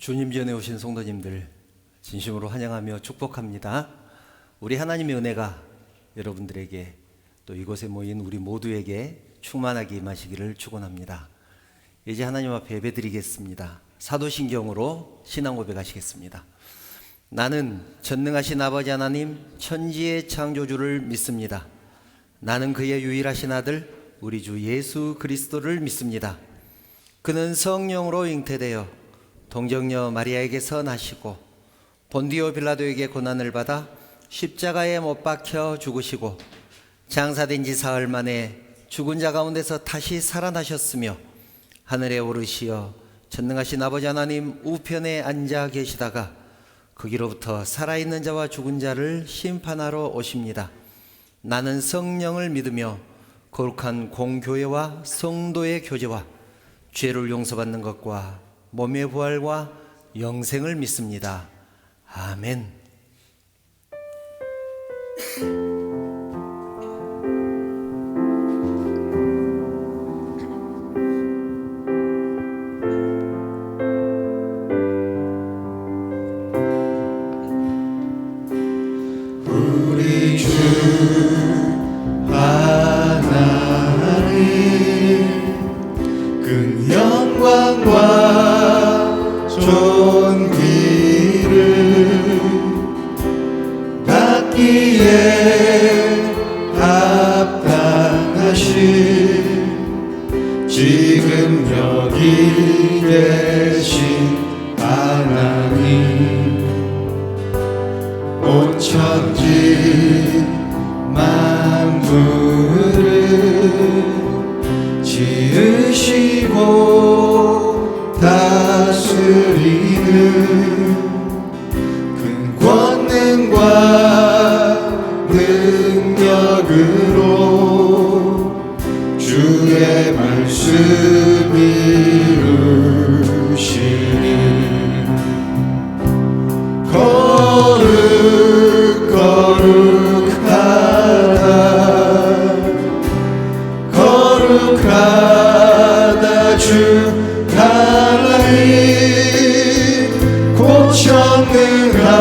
주님 전에 오신 성도님들 진심으로 환영하며 축복합니다. 우리 하나님의 은혜가 여러분들에게 또 이곳에 모인 우리 모두에게 충만하게 임하시기를 축원합니다. 이제 하나님 앞에 예배드리겠습니다. 사도신경으로 신앙 고백하시겠습니다. 나는 전능하신 아버지 하나님 천지의 창조주를 믿습니다. 나는 그의 유일하신 아들 우리 주 예수 그리스도를 믿습니다. 그는 성령으로 잉태되어 동정녀 마리아에게서 나시고 본디오 빌라도에게 고난을 받아 십자가에 못 박혀 죽으시고 장사된 지 사흘 만에 죽은 자 가운데서 다시 살아나셨으며 하늘에 오르시어 전능하신 아버지 하나님 우편에 앉아 계시다가 거기로부터 살아있는 자와 죽은 자를 심판하러 오십니다. 나는 성령을 믿으며 거룩한 공교회와 성도의 교제와 죄를 용서받는 것과 몸의 부활과 영생을 믿습니다. 아멘. 우리 주 하나님 그 영광과 존귀를 받기에 합당하신 지금 여기 계신 하나님 온 천지 만물을 지으시고 다스리는 큰 권능과 능력으로 주의 말씀 이루시니 거룩하다 주 하나님 곧 전능하신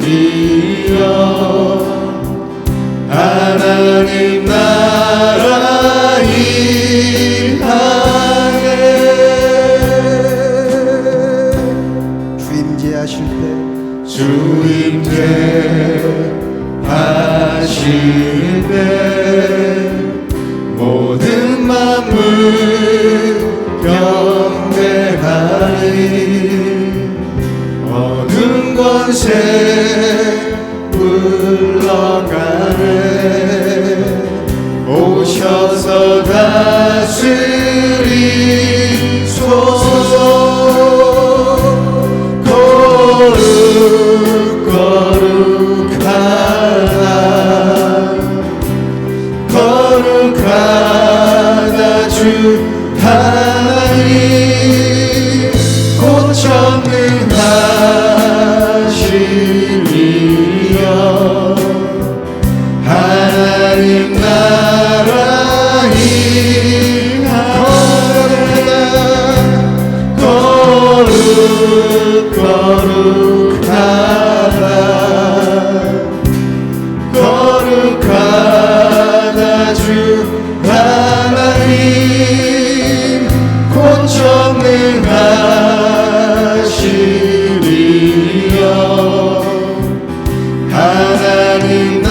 이여 하나님 나라 임하네 주임제하실 때 모든 만물 경배하리 어둠 권세 물러가네 오셔서 다스리소서 거룩하다 주 하나님 곧 전능하신 이여 하나님 나라 임하네 거룩하다 주 하나님 곧 전능하신 이여 하나님 나라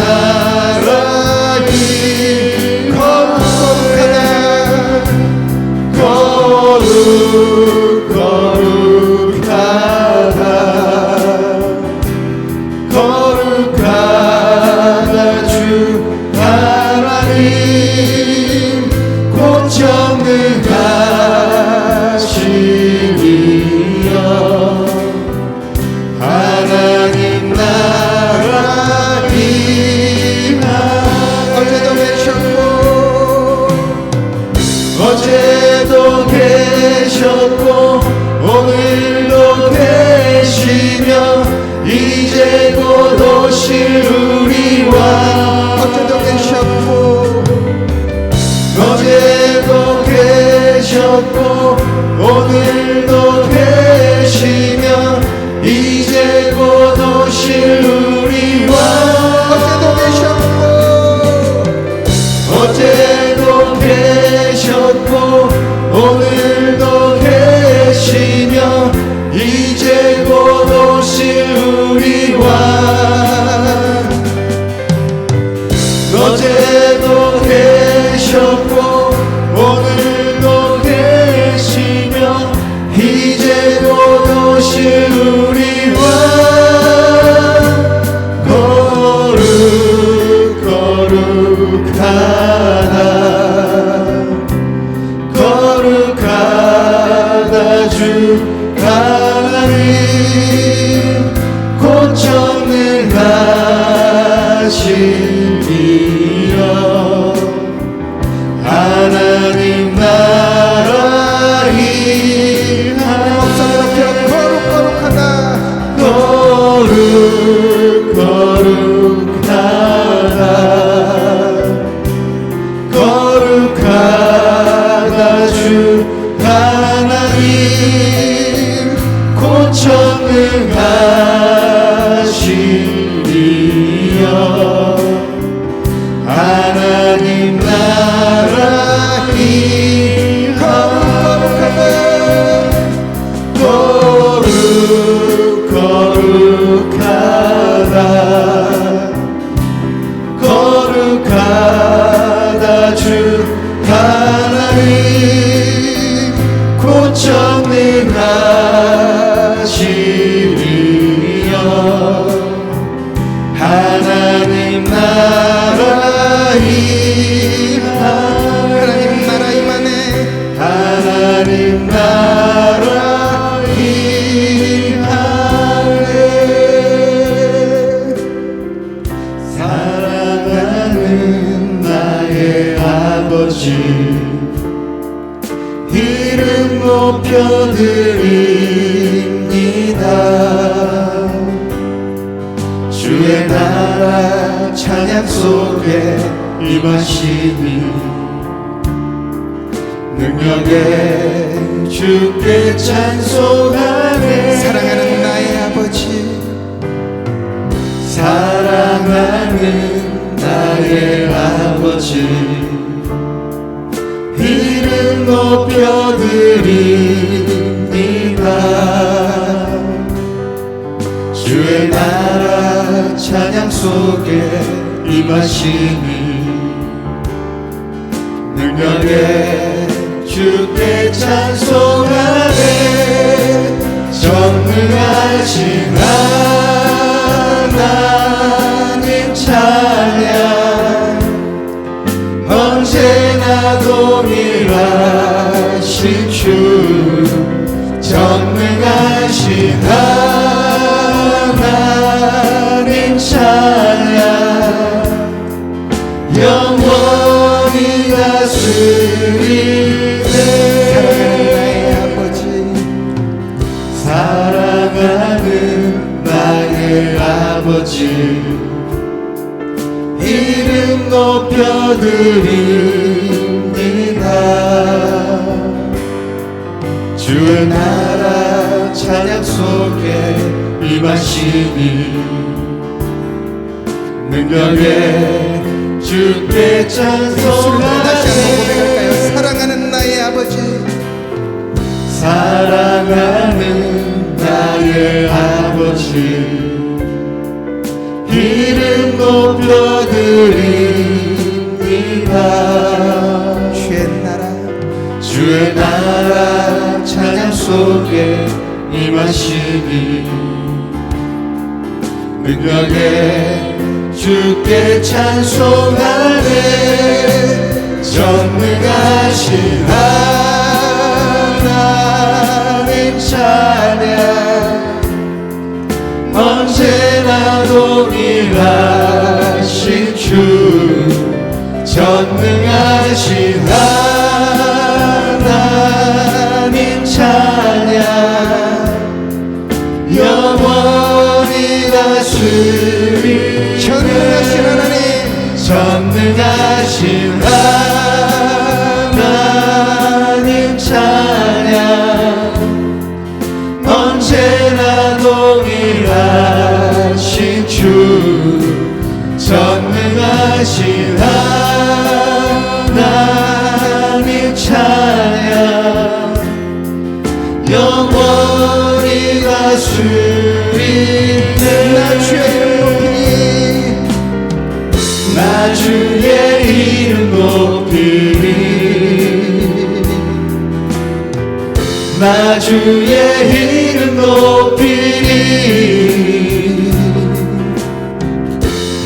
거룩하다 주 하나님 곧 전능하신 이여 하나님 나라 어제도 계셨고 오늘도 계시며 이제 곧 오실 우리와 어제도 계셨고 오늘도 하나님 고쳐는 하신 이여 하나님 나라 일하네 거룩거룩하다 거룩하다 주 하나님 고천능하신 이여 하나님 나라 일하네 거룩하다 주 하나님 고천능하신 이여 하나님 나라 임하네 하나님 나라 임하네 사랑하는 나의 아버지 이름 높여드립니다 주의 나라 찬양 속에 임하시니 능력에 주께 찬송하네 사랑하는 나의 아버지 사랑하는 나의 아버지 이름 높여드립니다 주의 나라 찬양 속에 임하시니 능력에 주께 찬송하네 전능하신 하나님 찬양 언제나 동일하신 주 전능하신 하나님 찬양 영원히 다스리네 사랑하는 나의 아버지 이름 높여드립니다 주의 나라 찬양 속에 임하시니 능력에 주께 찬송하네 사랑하는 나의 아버지 사랑하는 나의 아버지 이름 높여드립니다 주의 나라 찬양 속에 임하시니 능력에 주께 찬송하네 전능하신 하나님 찬양 언제나 동일하신 주 전능하신 하나님 찬양 영원히 다스리네 전능하신 하나님 전능하신 하나님 찬양 언제나 동일하신 주 전능하신 하나님 찬양 영원히 다스리네 나 주의 이름 높이리 나 주의 이름 높이리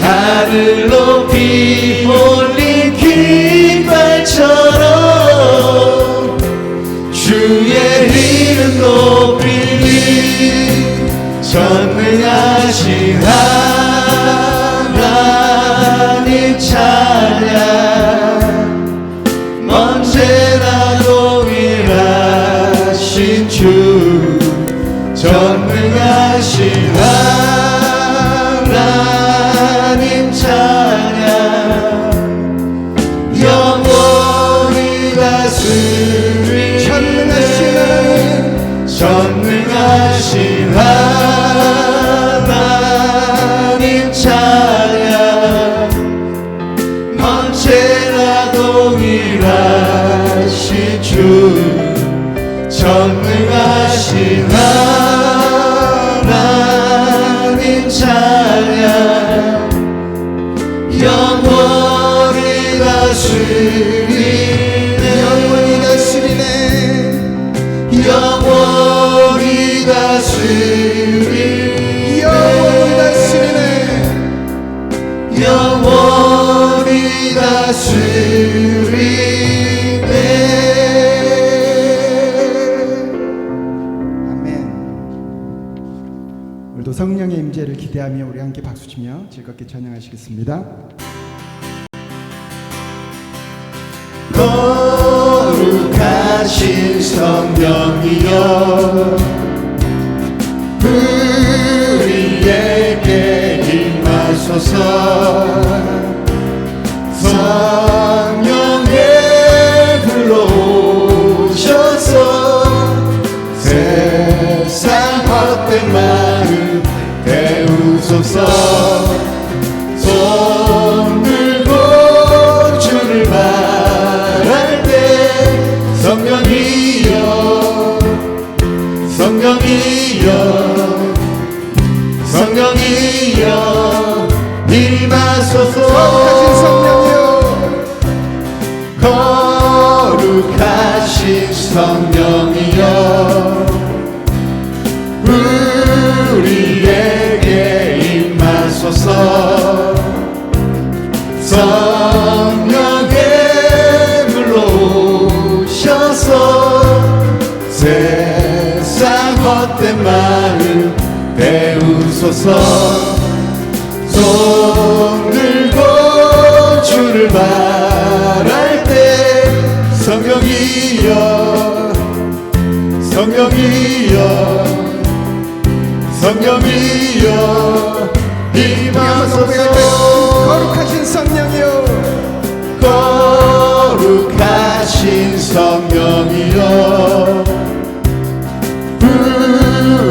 하늘 높이 올린 깃발처럼 주의 이름 높이리 주 전능하신 하나님 찬양 영원히 다스리네 전능하신 하나님 찬양 언제나 동일하신 주 전능하신 하나님 찬양 영원히 다스리네 영원히 다스리네 영원히 다스리네 영원히 다스리네 아멘. 오늘도 성령의 임재를 기대하며 우리 함께 박수치며 즐겁게 찬양하시겠습니다. 거룩하신 성령이여 우리에게 임하소서 성령의 불러오셔서 세상 헛된 마음 태우소서 손 들고 주를 바랄 때 성령이여 성령이여 성령이여 임하소서 거룩하신 성령이여 우리에게 임하소서 성령의 불러오셔서 세상 헛된 마음 배우소서 손 들고 주를 바랄 때 성령이여 성령이여 성령이여 임하소서 거룩하신 성령이여 거룩하신 성령이여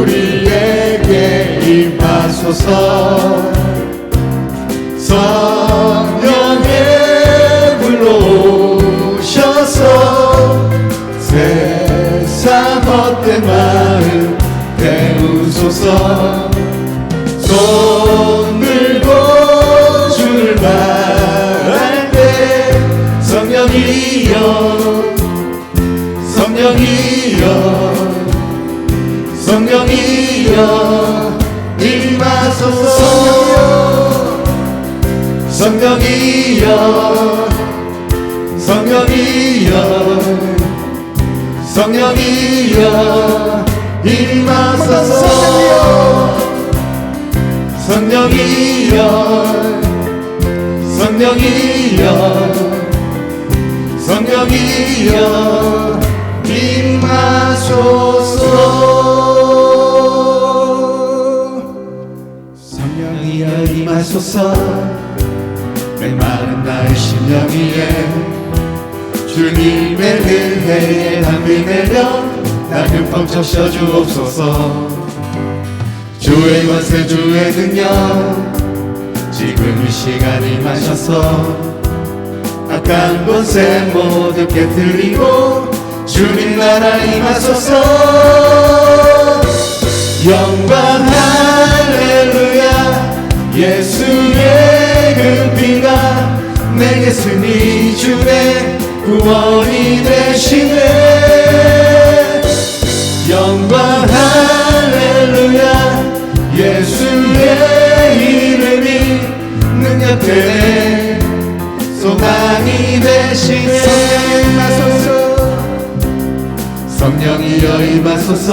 우리에게 임하소서 성령의 불러오셔서 세상 헛된 마음 태우소서 손 들고 주를 바랄 때 성령이여 성령이여 성령이여 임하소서 성령이여 성령이여 성령이여 임하소서 성령이여 성령이여 성령이여 임하소서 성령이여 임하소서 메마른 나의 심령 위에 주님의 은혜에 담비 내려 나 흠뻑 적셔 주옵소서 주의 권세 주의 능력 지금 이 시간 임하셔서 악한 권세 모두 깨뜨리고 주님 나라 임하소서 영광 할렐루야 예수의 그 피가 내게 쓰니 주의 구원이 되시네 영광 할렐루야 예수의 이름이 능력되네 소망이 되시네 성령이여 임하소서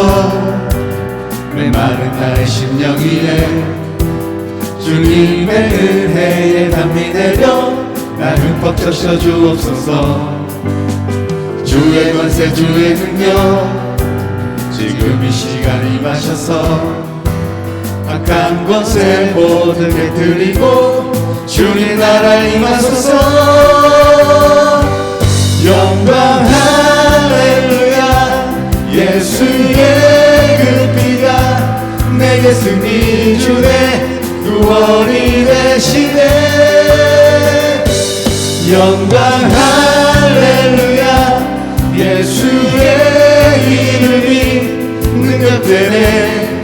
메마른 나의 심령 위에 주님의 은혜에 담비 내려 나 흠뻑 적셔 주옵소서 주의 권세 주의 능력 지금 이 시간 임하셔서 악한 권세 모든 깨뜨리고 주님 나라 임하소서. 영광 할렐루야. 예수의 그 피가 내게 승리 주네. 구원이 되시네. 영광 할렐루야. 예수의 이름이 능력되네.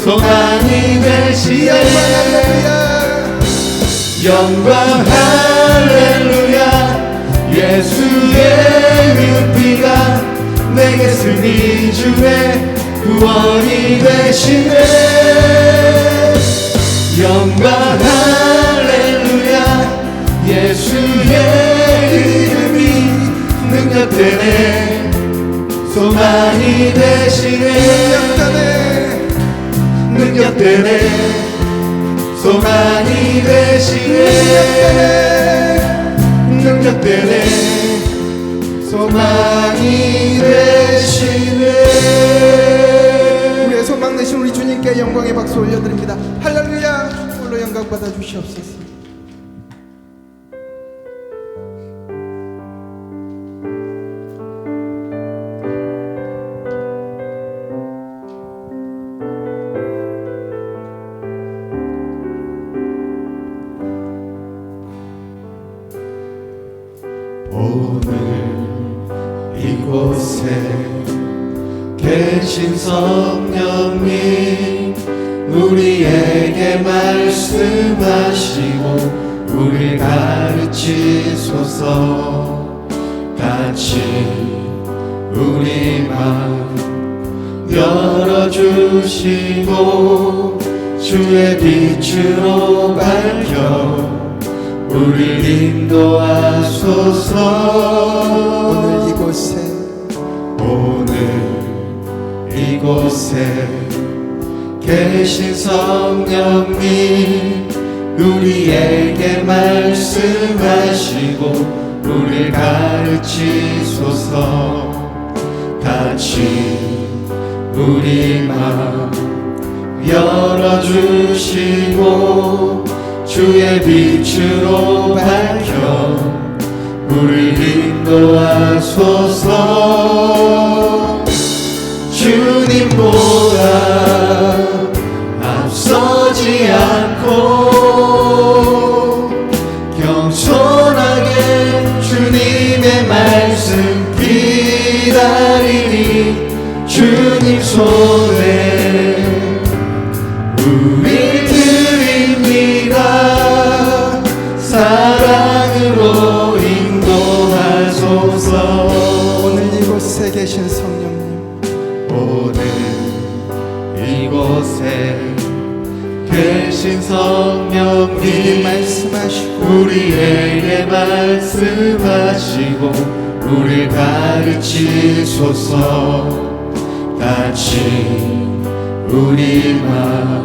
소망이 되시네. 영광 할렐루야. 예수의 그 피가 내게 승리 주네. 구원이 되시네. 영광 할렐루야. 예수의 이름이 능력되네. 소망이 되시네. 능력되네. 소망이 되시네. 능력되네. 소망이 되시네. 우리의 소망 되신 우리 주님께 영광의 박수 올려드립니다. 할렐루야. 홀로 영광 받아 주시옵소서. 오늘 이곳에 계신 성령님 우리에게 말씀하시고 우리 가르치소서. 같이 우리 마음 열어주시고 주의 빛으로 밝혀 우리 인도하소서. 오늘 이곳에 계신 성령님 우리에게 말씀하시고 우리 가르치소서. 같이 우리 마음 열어주시고 주의 빛으로 밝혀 우리 인도하소서. 주님보다 앞서지 않고 겸손하게 주님의 말씀 기다리니 주님 손에 우리 드립니다. 사랑으로 인도하소서. 오늘 이곳에 계신 성령님, 오늘 이곳에 계신 성령님 말씀하시고 우리에게 말씀하시고 우리 가르치소서. 같이 우리 마음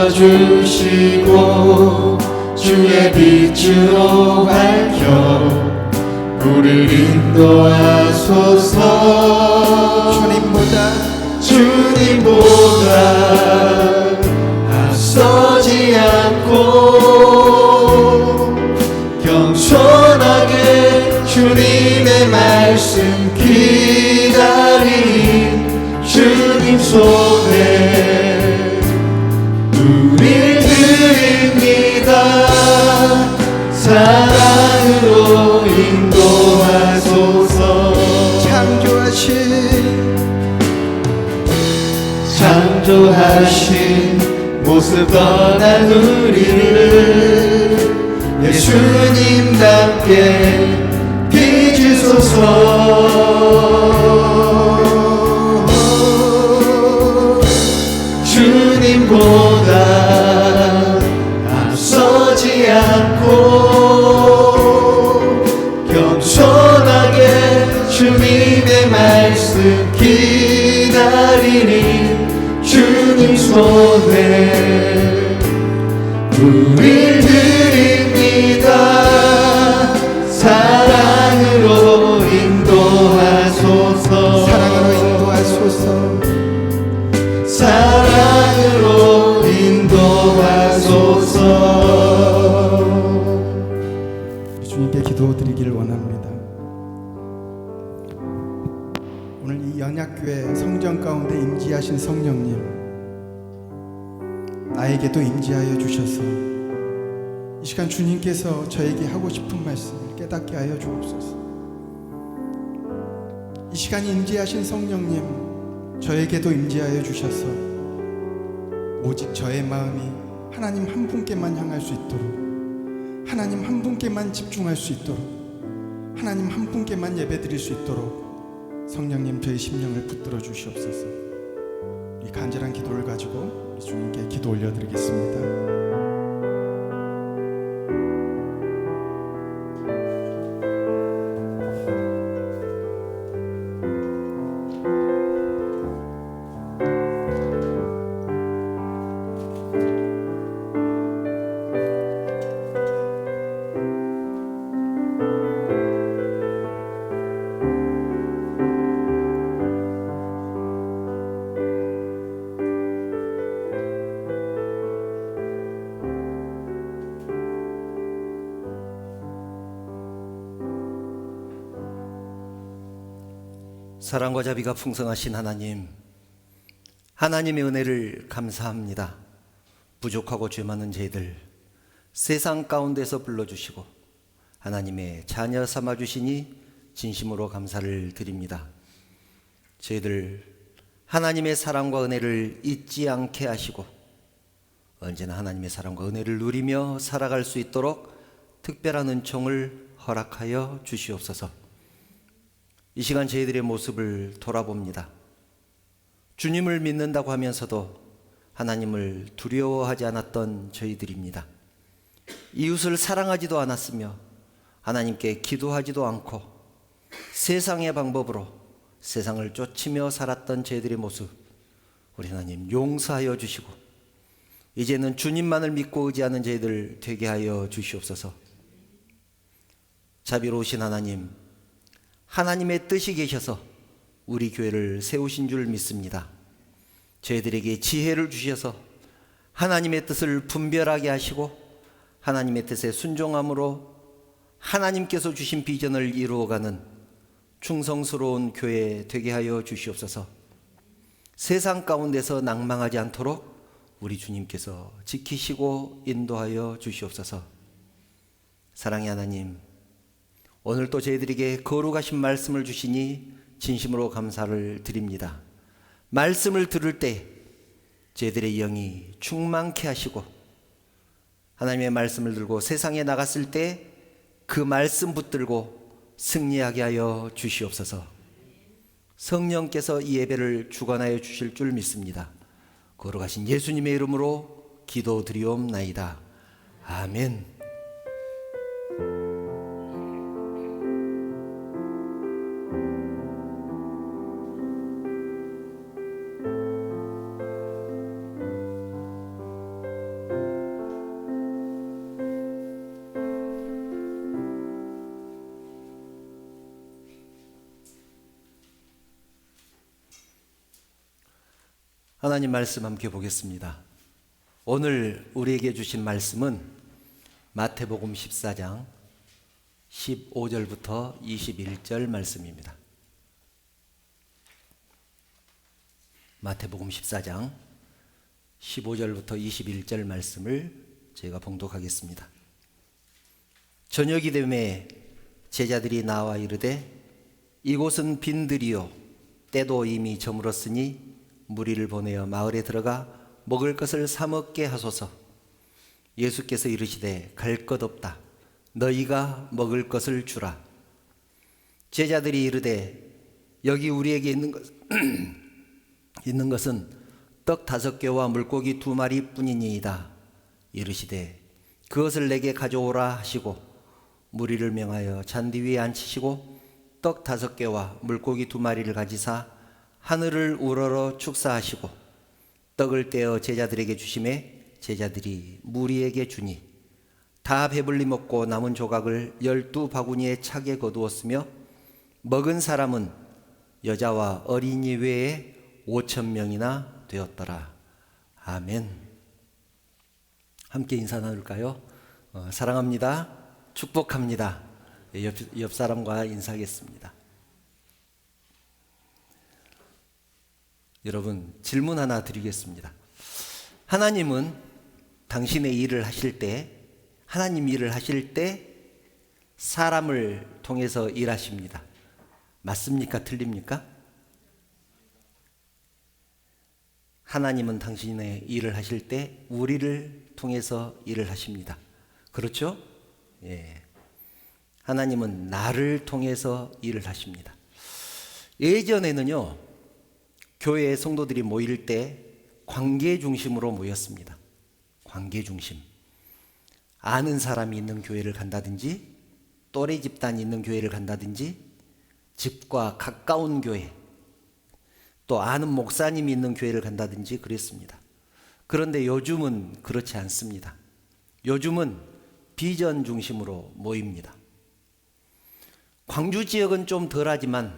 열어주시고 주의 빛으로 밝혀 우리를 인도하소서. 주님보다 앞서지 않고 겸손하게 주님의 말씀 기다리니 주님 손에 우리 드립니다. 사랑으로 인도하소서. 창조하신 모습 떠난 우리를 예수님답게 빚으소서. 주님보다 앞서지 않고 겸손하게 주님의 말씀 기다리니 주님 손에 우릴 드립니다. 사랑으로 인도하소서. 보이길 원합니다. 오늘 이 연약교회 성전 가운데 임재하신 성령님, 나에게도 임재하여 주셔서 이 시간 주님께서 저에게 하고 싶은 말씀을 깨닫게 하여 주옵소서. 이 시간 임재하신 성령님, 저에게도 임재하여 주셔서 오직 저의 마음이 하나님 한 분께만 향할 수 있도록, 하나님 한 분께만 집중할 수 있도록, 하나님 한 분께만 예배드릴 수 있도록 성령님 저희 심령을 붙들어 주시옵소서. 이 간절한 기도를 가지고 우리 주님께 기도 올려드리겠습니다. 사랑과 자비가 풍성하신 하나님, 하나님의 은혜를 감사합니다. 부족하고 죄 많은 저희들 세상 가운데서 불러주시고 하나님의 자녀 삼아주시니 진심으로 감사를 드립니다. 저희들 하나님의 사랑과 은혜를 잊지 않게 하시고 언제나 하나님의 사랑과 은혜를 누리며 살아갈 수 있도록 특별한 은총을 허락하여 주시옵소서. 이 시간 저희들의 모습을 돌아봅니다. 주님을 믿는다고 하면서도 하나님을 두려워하지 않았던 저희들입니다. 이웃을 사랑하지도 않았으며 하나님께 기도하지도 않고 세상의 방법으로 세상을 쫓으며 살았던 저희들의 모습, 우리 하나님 용서하여 주시고 이제는 주님만을 믿고 의지하는 저희들 되게 하여 주시옵소서. 자비로우신 하나님, 하나님의 뜻이 계셔서 우리 교회를 세우신 줄 믿습니다. 저희들에게 지혜를 주셔서 하나님의 뜻을 분별하게 하시고 하나님의 뜻에 순종함으로 하나님께서 주신 비전을 이루어가는 충성스러운 교회 되게 하여 주시옵소서. 세상 가운데서 낭망하지 않도록 우리 주님께서 지키시고 인도하여 주시옵소서. 사랑의 하나님, 오늘 또 저희들에게 거룩하신 말씀을 주시니 진심으로 감사를 드립니다. 말씀을 들을 때 저희들의 영이 충만케 하시고 하나님의 말씀을 들고 세상에 나갔을 때 그 말씀 붙들고 승리하게 하여 주시옵소서. 성령께서 이 예배를 주관하여 주실 줄 믿습니다. 거룩하신 예수님의 이름으로 기도드리옵나이다. 아멘. 하나님 말씀 함께 보겠습니다. 오늘 우리에게 주신 말씀은 마태복음 14장 15절부터 21절 말씀입니다. 마태복음 14장 15절부터 21절 말씀을 제가 봉독하겠습니다. 저녁이 되매 제자들이 나와 이르되 이곳은 빈들이요 때도 이미 저물었으니 무리를 보내어 마을에 들어가 먹을 것을 사 먹게 하소서. 예수께서 이르시되 갈 것 없다. 너희가 먹을 것을 주라. 제자들이 이르되 여기 우리에게 있는 것은 떡 5개와 물고기 2마리 뿐이니이다. 이르시되 그것을 내게 가져오라 하시고 무리를 명하여 잔디 위에 앉히시고 떡 5개와 물고기 2마리를 가지사 하늘을 우러러 축사하시고 떡을 떼어 제자들에게 주시매 제자들이 무리에게 주니 다 배불리 먹고 남은 조각을 12바구니에 차게 거두었으며 먹은 사람은 여자와 어린이 외에 5,000명이나 되었더라. 아멘. 함께 인사 나눌까요? 사랑합니다. 축복합니다. 옆 사람과 인사하겠습니다. 여러분, 질문 하나 드리겠습니다. 하나님은 당신의 일을 하실 때, 하나님 일을 하실 때 사람을 통해서 일하십니다. 맞습니까? 틀립니까? 하나님은 당신의 일을 하실 때 우리를 통해서 일을 하십니다. 그렇죠? 예. 하나님은 나를 통해서 일을 하십니다. 예전에는요, 교회의 성도들이 모일 때 관계 중심으로 모였습니다. 관계 중심. 아는 사람이 있는 교회를 간다든지, 또래 집단이 있는 교회를 간다든지, 집과 가까운 교회, 또 아는 목사님이 있는 교회를 간다든지 그랬습니다. 그런데 요즘은 그렇지 않습니다. 요즘은 비전 중심으로 모입니다. 광주 지역은 좀 덜하지만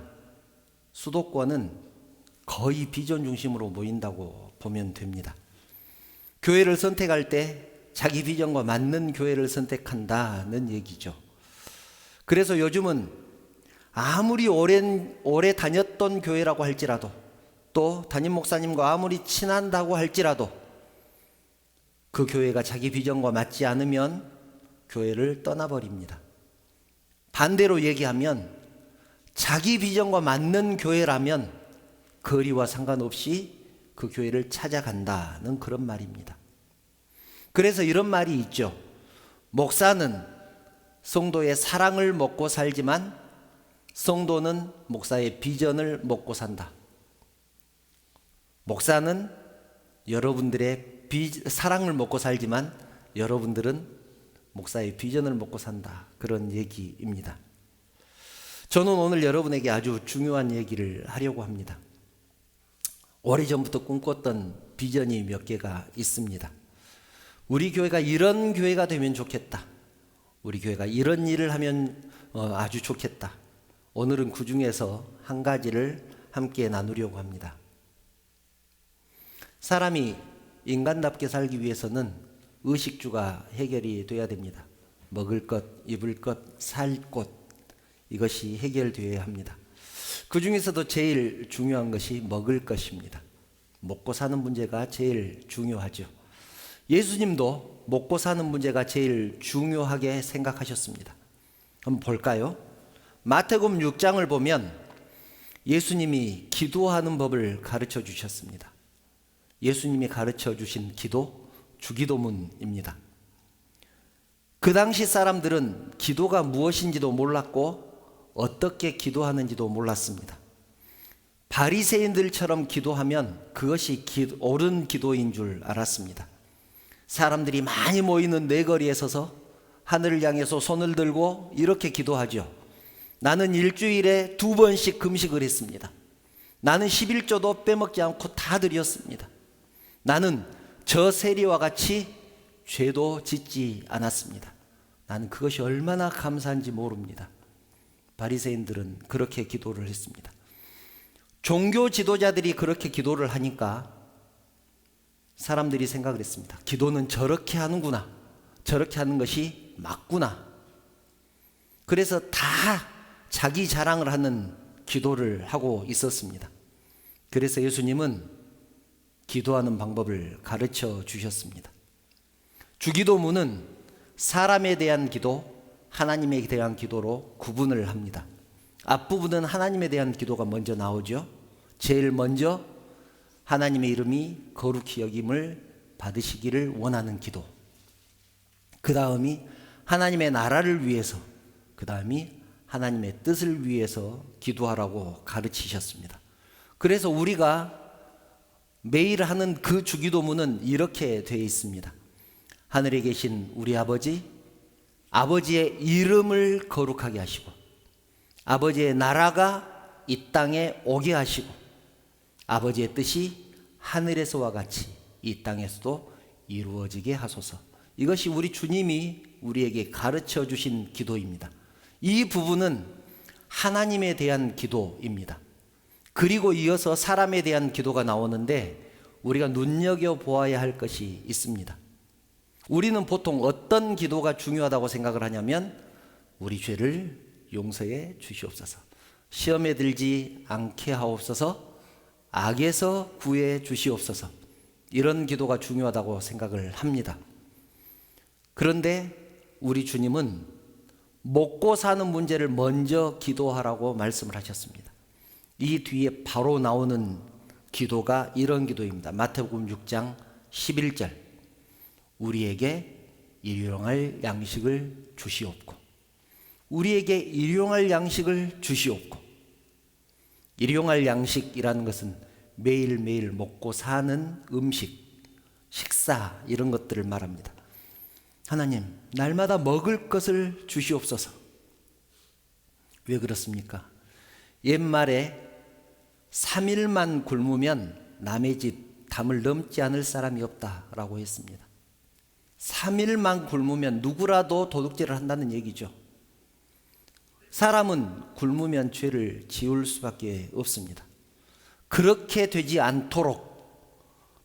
수도권은 거의 비전 중심으로 모인다고 보면 됩니다. 교회를 선택할 때 자기 비전과 맞는 교회를 선택한다는 얘기죠. 그래서 요즘은 아무리 오래 다녔던 교회라고 할지라도, 또 담임 목사님과 아무리 친한다고 할지라도 그 교회가 자기 비전과 맞지 않으면 교회를 떠나버립니다. 반대로 얘기하면 자기 비전과 맞는 교회라면 거리와 상관없이 그 교회를 찾아간다는 그런 말입니다. 그래서 이런 말이 있죠. 목사는 성도의 사랑을 먹고 살지만 성도는 목사의 비전을 먹고 산다. 목사는 여러분들의 사랑을 먹고 살지만 여러분들은 목사의 비전을 먹고 산다. 그런 얘기입니다. 저는 오늘 여러분에게 아주 중요한 얘기를 하려고 합니다. 오래전부터 꿈꿨던 비전이 몇 개가 있습니다. 우리 교회가 이런 교회가 되면 좋겠다. 우리 교회가 이런 일을 하면 아주 좋겠다. 오늘은 그 중에서 한 가지를 함께 나누려고 합니다. 사람이 인간답게 살기 위해서는 의식주가 해결이 돼야 됩니다. 먹을 것, 입을 것, 살 곳, 이것이 해결되어야 합니다. 그 중에서도 제일 중요한 것이 먹을 것입니다. 먹고 사는 문제가 제일 중요하죠. 예수님도 먹고 사는 문제가 제일 중요하게 생각하셨습니다. 한번 볼까요? 마태복음 6장을 보면 예수님이 기도하는 법을 가르쳐 주셨습니다. 예수님이 가르쳐 주신 기도, 주기도문입니다. 그 당시 사람들은 기도가 무엇인지도 몰랐고 어떻게 기도하는지도 몰랐습니다. 바리새인들처럼 기도하면 그것이 옳은 기도인 줄 알았습니다. 사람들이 많이 모이는 네거리에 서서 하늘을 향해서 손을 들고 이렇게 기도하죠. 나는 일주일에 2번씩 금식을 했습니다. 나는 11조도 빼먹지 않고 다 드렸습니다. 나는 저 세리와 같이 죄도 짓지 않았습니다. 나는 그것이 얼마나 감사한지 모릅니다. 바리새인들은 그렇게 기도를 했습니다. 종교 지도자들이 그렇게 기도를 하니까 사람들이 생각을 했습니다. 기도는 저렇게 하는구나. 저렇게 하는 것이 맞구나. 그래서 다 자기 자랑을 하는 기도를 하고 있었습니다. 그래서 예수님은 기도하는 방법을 가르쳐 주셨습니다. 주기도문은 사람에 대한 기도, 하나님에 대한 기도로 구분을 합니다. 앞부분은 하나님에 대한 기도가 먼저 나오죠. 제일 먼저 하나님의 이름이 거룩히 여김을 받으시기를 원하는 기도. 그 다음이 하나님의 나라를 위해서, 그 다음이 하나님의 뜻을 위해서 기도하라고 가르치셨습니다. 그래서 우리가 매일 하는 그 주기도문은 이렇게 되어 있습니다. 하늘에 계신 우리 아버지, 아버지의 이름을 거룩하게 하시고 아버지의 나라가 이 땅에 오게 하시고 아버지의 뜻이 하늘에서와 같이 이 땅에서도 이루어지게 하소서. 이것이 우리 주님이 우리에게 가르쳐 주신 기도입니다. 이 부분은 하나님에 대한 기도입니다. 그리고 이어서 사람에 대한 기도가 나오는데 우리가 눈여겨보아야 할 것이 있습니다. 우리는 보통 어떤 기도가 중요하다고 생각을 하냐면 우리 죄를 용서해 주시옵소서. 시험에 들지 않게 하옵소서. 악에서 구해 주시옵소서. 이런 기도가 중요하다고 생각을 합니다. 그런데 우리 주님은 먹고 사는 문제를 먼저 기도하라고 말씀을 하셨습니다. 이 뒤에 바로 나오는 기도가 이런 기도입니다. 마태복음 6장 11절. 우리에게 일용할 양식을 주시옵고. 우리에게 일용할 양식을 주시옵고. 일용할 양식이라는 것은 매일매일 먹고 사는 음식, 식사 이런 것들을 말합니다. 하나님, 날마다 먹을 것을 주시옵소서. 왜 그렇습니까? 옛말에 3일만 굶으면 남의 집 담을 넘지 않을 사람이 없다라고 했습니다. 3일만 굶으면 누구라도 도둑질을 한다는 얘기죠. 사람은 굶으면 죄를 지을 수밖에 없습니다. 그렇게 되지 않도록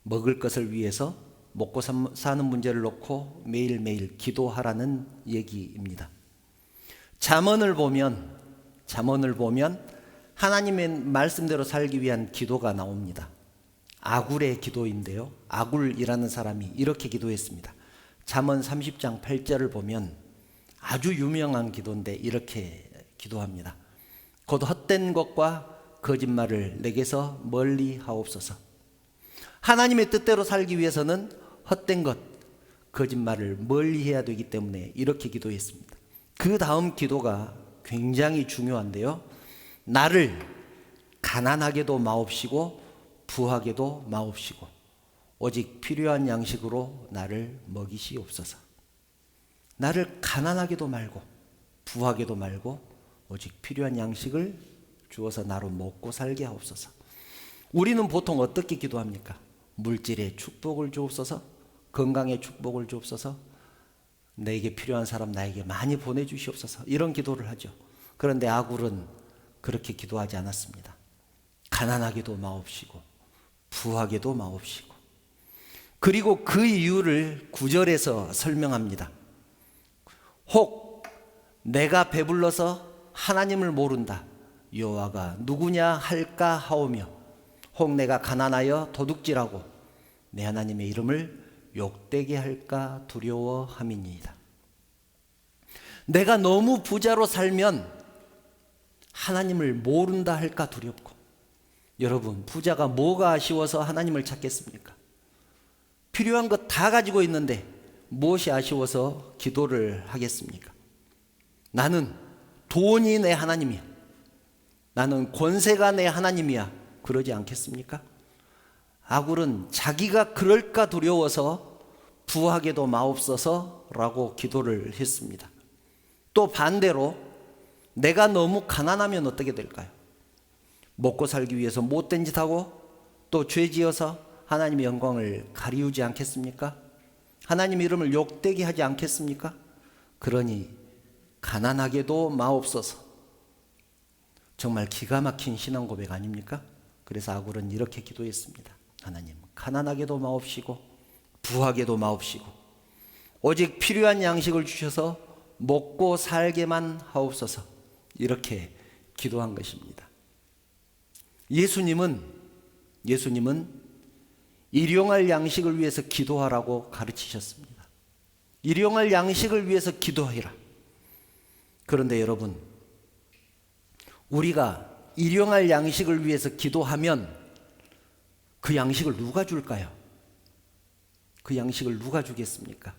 먹을 것을 위해서 먹고 사는 문제를 놓고 매일매일 기도하라는 얘기입니다. 잠언을 보면 하나님의 말씀대로 살기 위한 기도가 나옵니다. 아굴의 기도인데요. 아굴이라는 사람이 이렇게 기도했습니다. 잠언 30장 8절을 보면 아주 유명한 기도인데 이렇게 기도합니다. 곧 헛된 것과 거짓말을 내게서 멀리 하옵소서. 하나님의 뜻대로 살기 위해서는 헛된 것, 거짓말을 멀리 해야 되기 때문에 이렇게 기도했습니다. 그 다음 기도가 굉장히 중요한데요. 나를 가난하게도 마옵시고 부하게도 마옵시고 오직 필요한 양식으로 나를 먹이시옵소서. 나를 가난하게도 말고 부하게도 말고 오직 필요한 양식을 주어서 나로 먹고 살게 하옵소서. 우리는 보통 어떻게 기도합니까? 물질의 축복을 주옵소서, 건강의 축복을 주옵소서, 내게 필요한 사람 나에게 많이 보내주시옵소서, 이런 기도를 하죠. 그런데 아굴은 그렇게 기도하지 않았습니다. 가난하게도 마옵시고 부하게도 마옵시고. 그리고 그 이유를 9절에서 설명합니다. 혹 내가 배불러서 하나님을 모른다 여호와가 누구냐 할까 하오며 혹 내가 가난하여 도둑질하고 내 하나님의 이름을 욕되게 할까 두려워함이니이다. 내가 너무 부자로 살면 하나님을 모른다 할까 두렵고. 여러분, 부자가 뭐가 아쉬워서 하나님을 찾겠습니까? 필요한 것 다 가지고 있는데 무엇이 아쉬워서 기도를 하겠습니까? 나는 돈이 내 하나님이야, 나는 권세가 내 하나님이야, 그러지 않겠습니까? 아굴은 자기가 그럴까 두려워서 부하게도 마옵소서 라고 기도를 했습니다. 또 반대로 내가 너무 가난하면 어떻게 될까요? 먹고 살기 위해서 못된 짓 하고 또 죄 지어서 하나님의 영광을 가리우지 않겠습니까? 하나님 이름을 욕되게 하지 않겠습니까? 그러니 가난하게도 마옵소서. 정말 기가 막힌 신앙 고백 아닙니까? 그래서 아굴은 이렇게 기도했습니다. 하나님, 가난하게도 마옵시고 부하게도 마옵시고 오직 필요한 양식을 주셔서 먹고 살게만 하옵소서. 이렇게 기도한 것입니다. 예수님은 일용할 양식을 위해서 기도하라고 가르치셨습니다. 일용할 양식을 위해서 기도해라. 그런데 여러분, 우리가 일용할 양식을 위해서 기도하면 그 양식을 누가 줄까요? 그 양식을 누가 주겠습니까?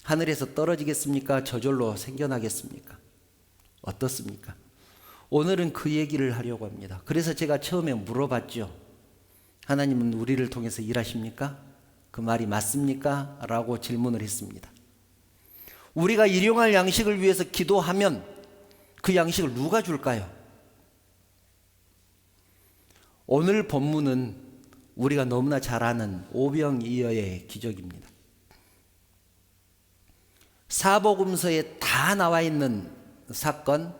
하늘에서 떨어지겠습니까? 저절로 생겨나겠습니까? 어떻습니까? 오늘은 그 얘기를 하려고 합니다. 그래서 제가 처음에 물어봤죠. 하나님은 우리를 통해서 일하십니까? 그 말이 맞습니까? 라고 질문을 했습니다. 우리가 일용할 양식을 위해서 기도하면 그 양식을 누가 줄까요? 오늘 본문은 우리가 너무나 잘 아는 오병이어의 기적입니다. 사복음서에 다 나와 있는 사건,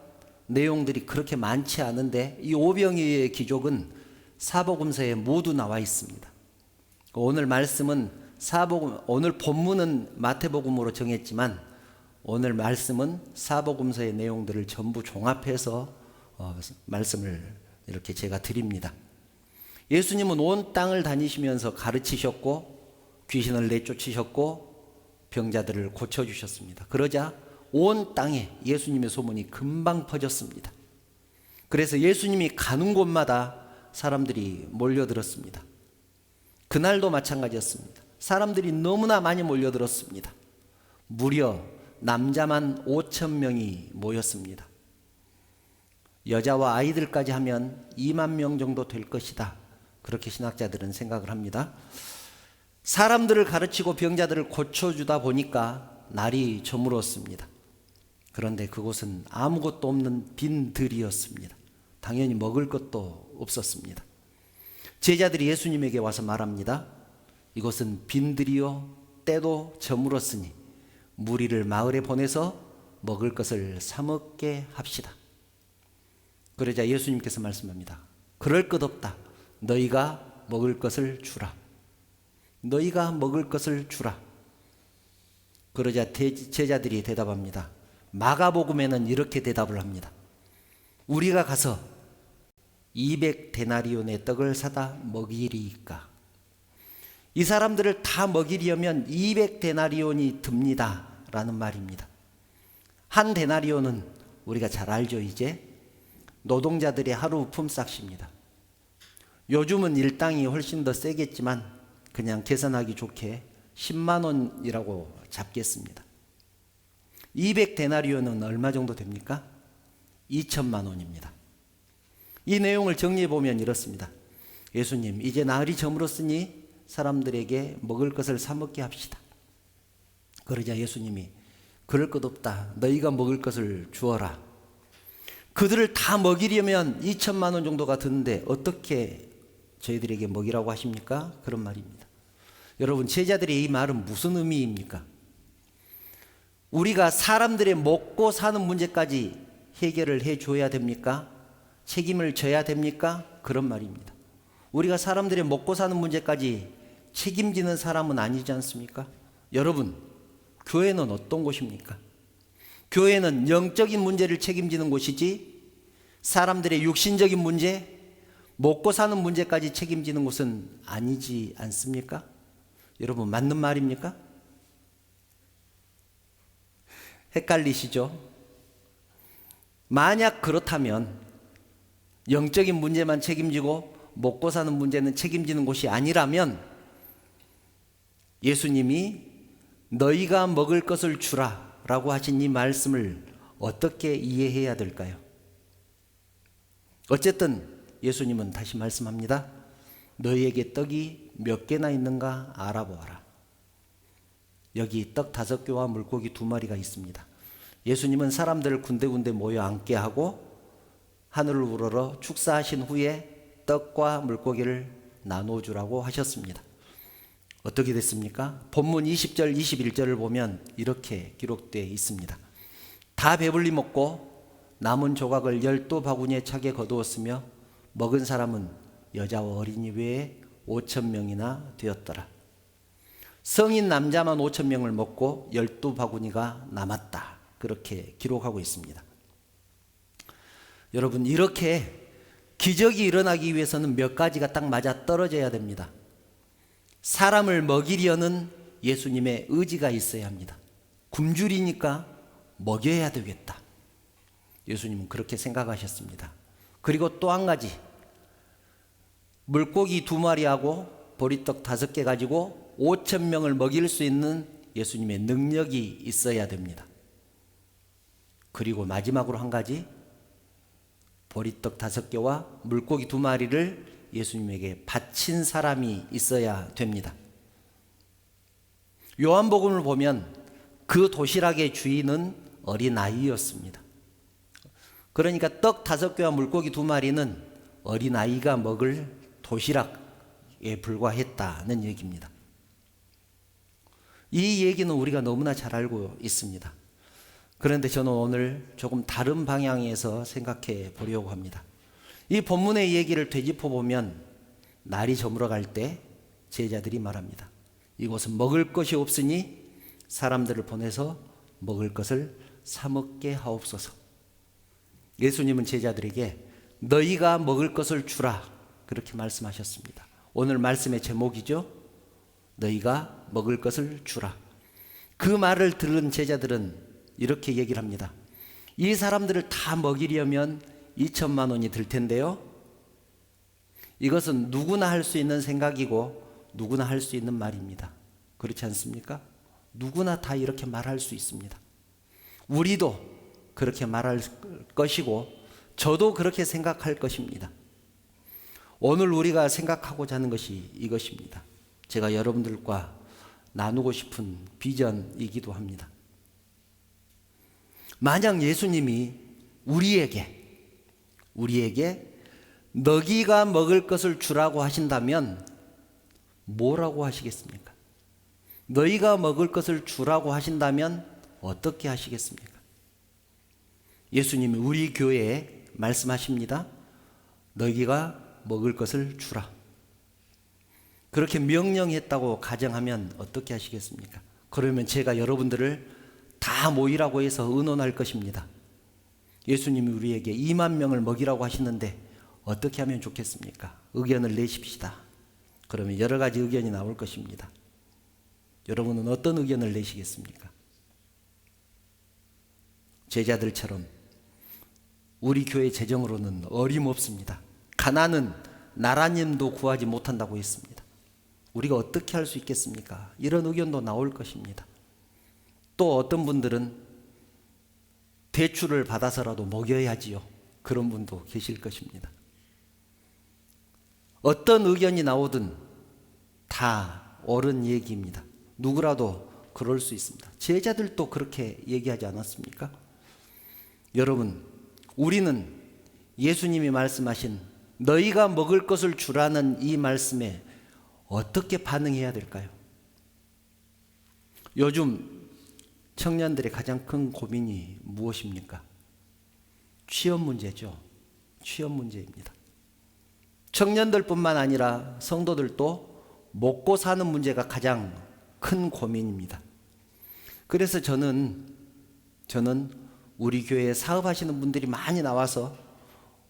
내용들이 그렇게 많지 않은데 이 오병이어의 기적은 사복음서에 모두 나와 있습니다. 오늘 말씀은 오늘 본문은 마태복음으로 정했지만 오늘 말씀은 사복음서의 내용들을 전부 종합해서 말씀을 이렇게 제가 드립니다. 예수님은 온 땅을 다니시면서 가르치셨고 귀신을 내쫓으셨고 병자들을 고쳐주셨습니다. 그러자 온 땅에 예수님의 소문이 금방 퍼졌습니다. 그래서 예수님이 가는 곳마다 사람들이 몰려들었습니다. 그날도 마찬가지였습니다. 사람들이 너무나 많이 몰려들었습니다. 무려 남자만 5,000명이 모였습니다. 여자와 아이들까지 하면 2만 명 정도 될 것이다. 그렇게 신학자들은 생각을 합니다. 사람들을 가르치고 병자들을 고쳐주다 보니까 날이 저물었습니다. 그런데 그곳은 아무것도 없는 빈 들이었습니다. 당연히 먹을 것도 없었습니다. 제자들이 예수님에게 와서 말합니다. 이곳은 빈 들이요 때도 저물었으니 무리를 마을에 보내서 먹을 것을 사 먹게 합시다. 그러자 예수님께서 말씀합니다. 그럴 것 없다. 너희가 먹을 것을 주라. 너희가 먹을 것을 주라. 그러자 제자들이 대답합니다. 마가복음에는 이렇게 대답을 합니다. 우리가 가서 200데나리온의 떡을 사다 먹이리이까. 이 사람들을 다 먹이려면 200데나리온이 듭니다 라는 말입니다. 한 데나리온은 우리가 잘 알죠. 이제 노동자들의 하루 품삯입니다. 요즘은 일당이 훨씬 더 세겠지만 그냥 계산하기 좋게 10만 원이라고 잡겠습니다. 200데나리온은 얼마 정도 됩니까? 2천만 원입니다. 이 내용을 정리해 보면 이렇습니다. 예수님, 이제 날이 저물었으니 사람들에게 먹을 것을 사 먹게 합시다. 그러자 예수님이 그럴 것 없다. 너희가 먹을 것을 주어라. 그들을 다 먹이려면 2천만 원 정도가 드는데 어떻게 저희들에게 먹이라고 하십니까? 그런 말입니다. 여러분, 제자들의 이 말은 무슨 의미입니까? 우리가 사람들의 먹고 사는 문제까지 해결을 해줘야 됩니까? 책임을 져야 됩니까? 그런 말입니다. 우리가 사람들의 먹고 사는 문제까지 책임지는 사람은 아니지 않습니까? 여러분, 교회는 어떤 곳입니까? 교회는 영적인 문제를 책임지는 곳이지 사람들의 육신적인 문제, 먹고 사는 문제까지 책임지는 곳은 아니지 않습니까? 여러분, 맞는 말입니까? 헷갈리시죠? 만약 그렇다면 영적인 문제만 책임지고 먹고 사는 문제는 책임지는 곳이 아니라면 예수님이 너희가 먹을 것을 주라 라고 하신 이 말씀을 어떻게 이해해야 될까요? 어쨌든 예수님은 다시 말씀합니다. 너희에게 떡이 몇 개나 있는가 알아보아라. 여기 떡 5개와 물고기 2마리가 있습니다. 예수님은 사람들을 군데군데 모여 앉게 하고 하늘을 우러러 축사하신 후에 떡과 물고기를 나눠주라고 하셨습니다. 어떻게 됐습니까? 본문 20절 21절을 보면 이렇게 기록되어 있습니다. 다 배불리 먹고 남은 조각을 12바구니에 차게 거두었으며 먹은 사람은 여자와 어린이 외에 5,000명이나 되었더라. 성인 남자만 5,000명을 먹고 12바구니가 남았다. 그렇게 기록하고 있습니다. 여러분, 이렇게 기적이 일어나기 위해서는 몇 가지가 딱 맞아 떨어져야 됩니다. 사람을 먹이려는 예수님의 의지가 있어야 합니다. 굶주리니까 먹여야 되겠다. 예수님은 그렇게 생각하셨습니다. 그리고 또 한 가지, 물고기 2마리하고 보리떡 5개 가지고 5,000명을 먹일 수 있는 예수님의 능력이 있어야 됩니다. 그리고 마지막으로 한 가지, 보리떡 5개와 물고기 2마리를 예수님에게 바친 사람이 있어야 됩니다. 요한복음을 보면 그 도시락의 주인은 어린아이였습니다. 그러니까 떡 5개와 물고기 2마리는 어린아이가 먹을 도시락에 불과했다는 얘기입니다. 이 얘기는 우리가 너무나 잘 알고 있습니다. 그런데 저는 오늘 조금 다른 방향에서 생각해 보려고 합니다. 이 본문의 얘기를 되짚어 보면 날이 저물어갈 때 제자들이 말합니다. 이곳은 먹을 것이 없으니 사람들을 보내서 먹을 것을 사 먹게 하옵소서. 예수님은 제자들에게 너희가 먹을 것을 주라 그렇게 말씀하셨습니다. 오늘 말씀의 제목이죠. 너희가 먹을 것을 주라. 그 말을 들은 제자들은 이렇게 얘기를 합니다. 이 사람들을 다 먹이려면 2천만 원이 들 텐데요. 이것은 누구나 할 수 있는 생각이고 누구나 할 수 있는 말입니다. 그렇지 않습니까? 누구나 다 이렇게 말할 수 있습니다. 우리도 그렇게 말할 것이고 저도 그렇게 생각할 것입니다. 오늘 우리가 생각하고자 하는 것이 이것입니다. 제가 여러분들과 나누고 싶은 비전이기도 합니다. 만약 예수님이 우리에게 너희가 먹을 것을 주라고 하신다면 뭐라고 하시겠습니까? 너희가 먹을 것을 주라고 하신다면 어떻게 하시겠습니까? 예수님이 우리 교회에 말씀하십니다. 너희가 먹을 것을 주라. 그렇게 명령했다고 가정하면 어떻게 하시겠습니까? 그러면 제가 여러분들을 다 모이라고 해서 의논할 것입니다. 예수님이 우리에게 2만 명을 먹이라고 하시는데 어떻게 하면 좋겠습니까? 의견을 내십시다. 그러면 여러 가지 의견이 나올 것입니다. 여러분은 어떤 의견을 내시겠습니까? 제자들처럼 우리 교회 재정으로는 어림없습니다. 가난은 나라님도 구하지 못한다고 했습니다. 우리가 어떻게 할 수 있겠습니까? 이런 의견도 나올 것입니다. 또 어떤 분들은 대출을 받아서라도 먹여야지요. 그런 분도 계실 것입니다. 어떤 의견이 나오든 다 옳은 얘기입니다. 누구라도 그럴 수 있습니다. 제자들도 그렇게 얘기하지 않았습니까? 여러분, 우리는 예수님이 말씀하신 너희가 먹을 것을 주라는 이 말씀에 어떻게 반응해야 될까요? 요즘 청년들의 가장 큰 고민이 무엇입니까? 취업 문제죠. 취업 문제입니다. 청년들뿐만 아니라 성도들도 먹고 사는 문제가 가장 큰 고민입니다. 그래서 저는 우리 교회에 사업하시는 분들이 많이 나와서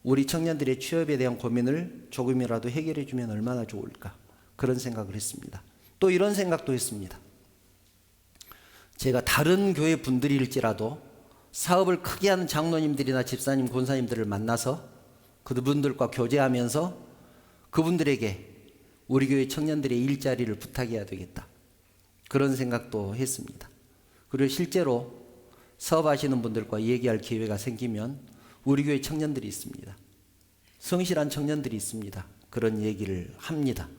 우리 청년들의 취업에 대한 고민을 조금이라도 해결해 주면 얼마나 좋을까, 그런 생각을 했습니다. 또 이런 생각도 했습니다. 제가 다른 교회 분들일지라도 사업을 크게 하는 장로님들이나 집사님, 권사님들을 만나서 그분들과 교제하면서 그분들에게 우리 교회 청년들의 일자리를 부탁해야 되겠다, 그런 생각도 했습니다. 그리고 실제로 사업하시는 분들과 얘기할 기회가 생기면 우리 교회 청년들이 있습니다. 성실한 청년들이 있습니다. 그런 얘기를 합니다.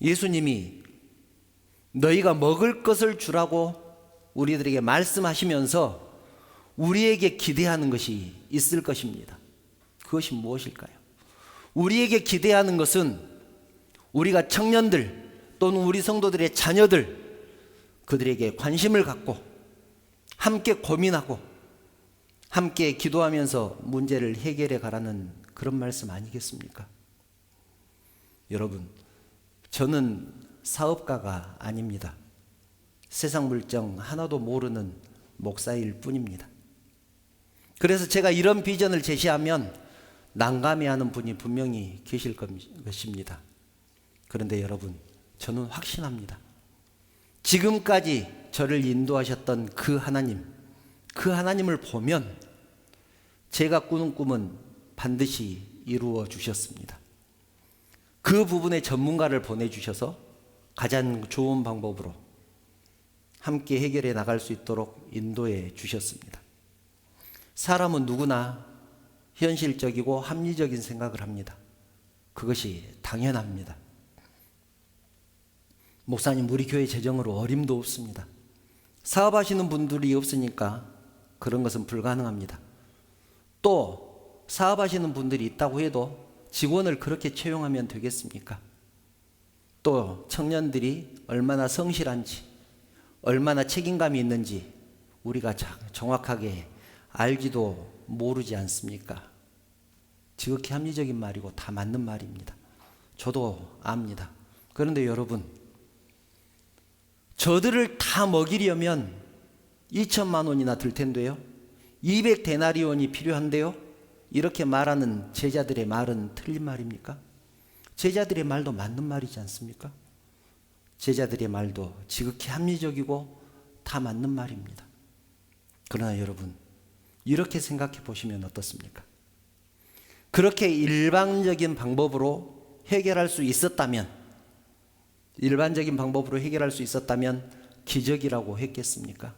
예수님이 너희가 먹을 것을 주라고 우리들에게 말씀하시면서 우리에게 기대하는 것이 있을 것입니다. 그것이 무엇일까요? 우리에게 기대하는 것은 우리가 청년들 또는 우리 성도들의 자녀들, 그들에게 관심을 갖고 함께 고민하고 함께 기도하면서 문제를 해결해 가라는 그런 말씀 아니겠습니까? 여러분, 저는 사업가가 아닙니다. 세상 물정 하나도 모르는 목사일 뿐입니다. 그래서 제가 이런 비전을 제시하면 난감해하는 분이 분명히 계실 것입니다. 그런데 여러분, 저는 확신합니다. 지금까지 저를 인도하셨던 그 하나님을 보면 제가 꾸는 꿈은 반드시 이루어 주셨습니다. 그 부분에 전문가를 보내주셔서 가장 좋은 방법으로 함께 해결해 나갈 수 있도록 인도해 주셨습니다. 사람은 누구나 현실적이고 합리적인 생각을 합니다. 그것이 당연합니다. 목사님, 우리 교회 재정으로 어림도 없습니다. 사업하시는 분들이 없으니까 그런 것은 불가능합니다. 또 사업하시는 분들이 있다고 해도 직원을 그렇게 채용하면 되겠습니까? 또 청년들이 얼마나 성실한지, 얼마나 책임감이 있는지 우리가 정확하게 알지도 모르지 않습니까? 지극히 합리적인 말이고 다 맞는 말입니다. 저도 압니다. 그런데 여러분, 저들을 다 먹이려면 2천만 원이나 들 텐데요. 200데나리온이 필요한데요. 이렇게 말하는 제자들의 말은 틀린 말입니까? 제자들의 말도 맞는 말이지 않습니까? 제자들의 말도 지극히 합리적이고 다 맞는 말입니다. 그러나 여러분, 이렇게 생각해 보시면 어떻습니까? 그렇게 일반적인 방법으로 해결할 수 있었다면, 기적이라고 했겠습니까?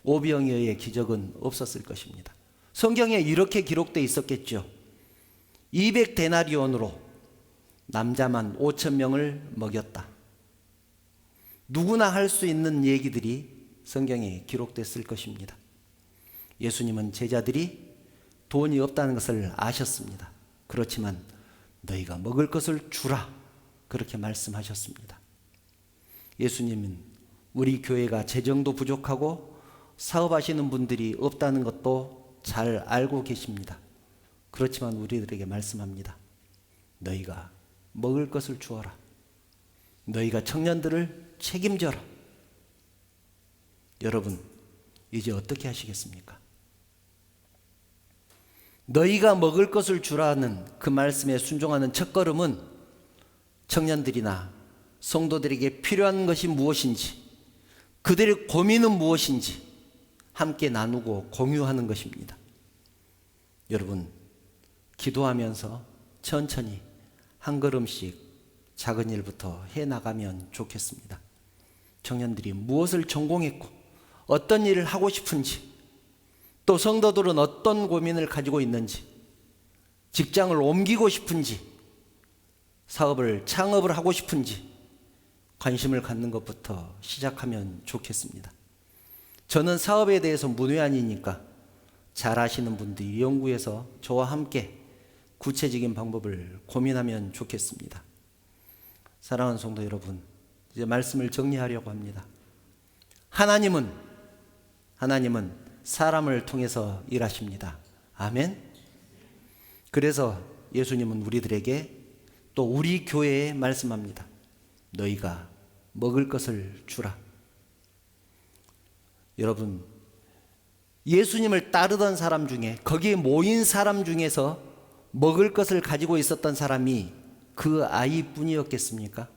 오병이어의 기적은 없었을 것입니다. 성경에 이렇게 기록되어 있었겠죠. 200데나리온으로 남자만 5,000명을 먹였다. 누구나 할 수 있는 얘기들이 성경에 기록됐을 것입니다. 예수님은 제자들이 돈이 없다는 것을 아셨습니다. 그렇지만 너희가 먹을 것을 주라, 그렇게 말씀하셨습니다. 예수님은 우리 교회가 재정도 부족하고 사업하시는 분들이 없다는 것도 잘 알고 계십니다. 그렇지만 우리들에게 말씀합니다. 너희가 먹을 것을 주어라. 너희가 청년들을 책임져라. 여러분, 이제 어떻게 하시겠습니까? 너희가 먹을 것을 주라는 그 말씀에 순종하는 첫걸음은 청년들이나 성도들에게 필요한 것이 무엇인지, 그들의 고민은 무엇인지 함께 나누고 공유하는 것입니다. 여러분, 기도하면서 천천히 한 걸음씩 작은 일부터 해나가면 좋겠습니다. 청년들이 무엇을 전공했고 어떤 일을 하고 싶은지, 또 성도들은 어떤 고민을 가지고 있는지, 직장을 옮기고 싶은지, 사업을 창업을 하고 싶은지 관심을 갖는 것부터 시작하면 좋겠습니다. 저는 사업에 대해서 문외한이니까 잘 아시는 분들이 연구해서 저와 함께 구체적인 방법을 고민하면 좋겠습니다. 사랑하는 성도 여러분, 이제 말씀을 정리하려고 합니다. 하나님은 사람을 통해서 일하십니다. 아멘. 그래서 예수님은 우리들에게, 또 우리 교회에 말씀합니다. 너희가 먹을 것을 주라. 여러분, 예수님을 따르던 사람 중에, 거기에 모인 사람 중에서 먹을 것을 가지고 있었던 사람이 그 아이뿐이었겠습니까?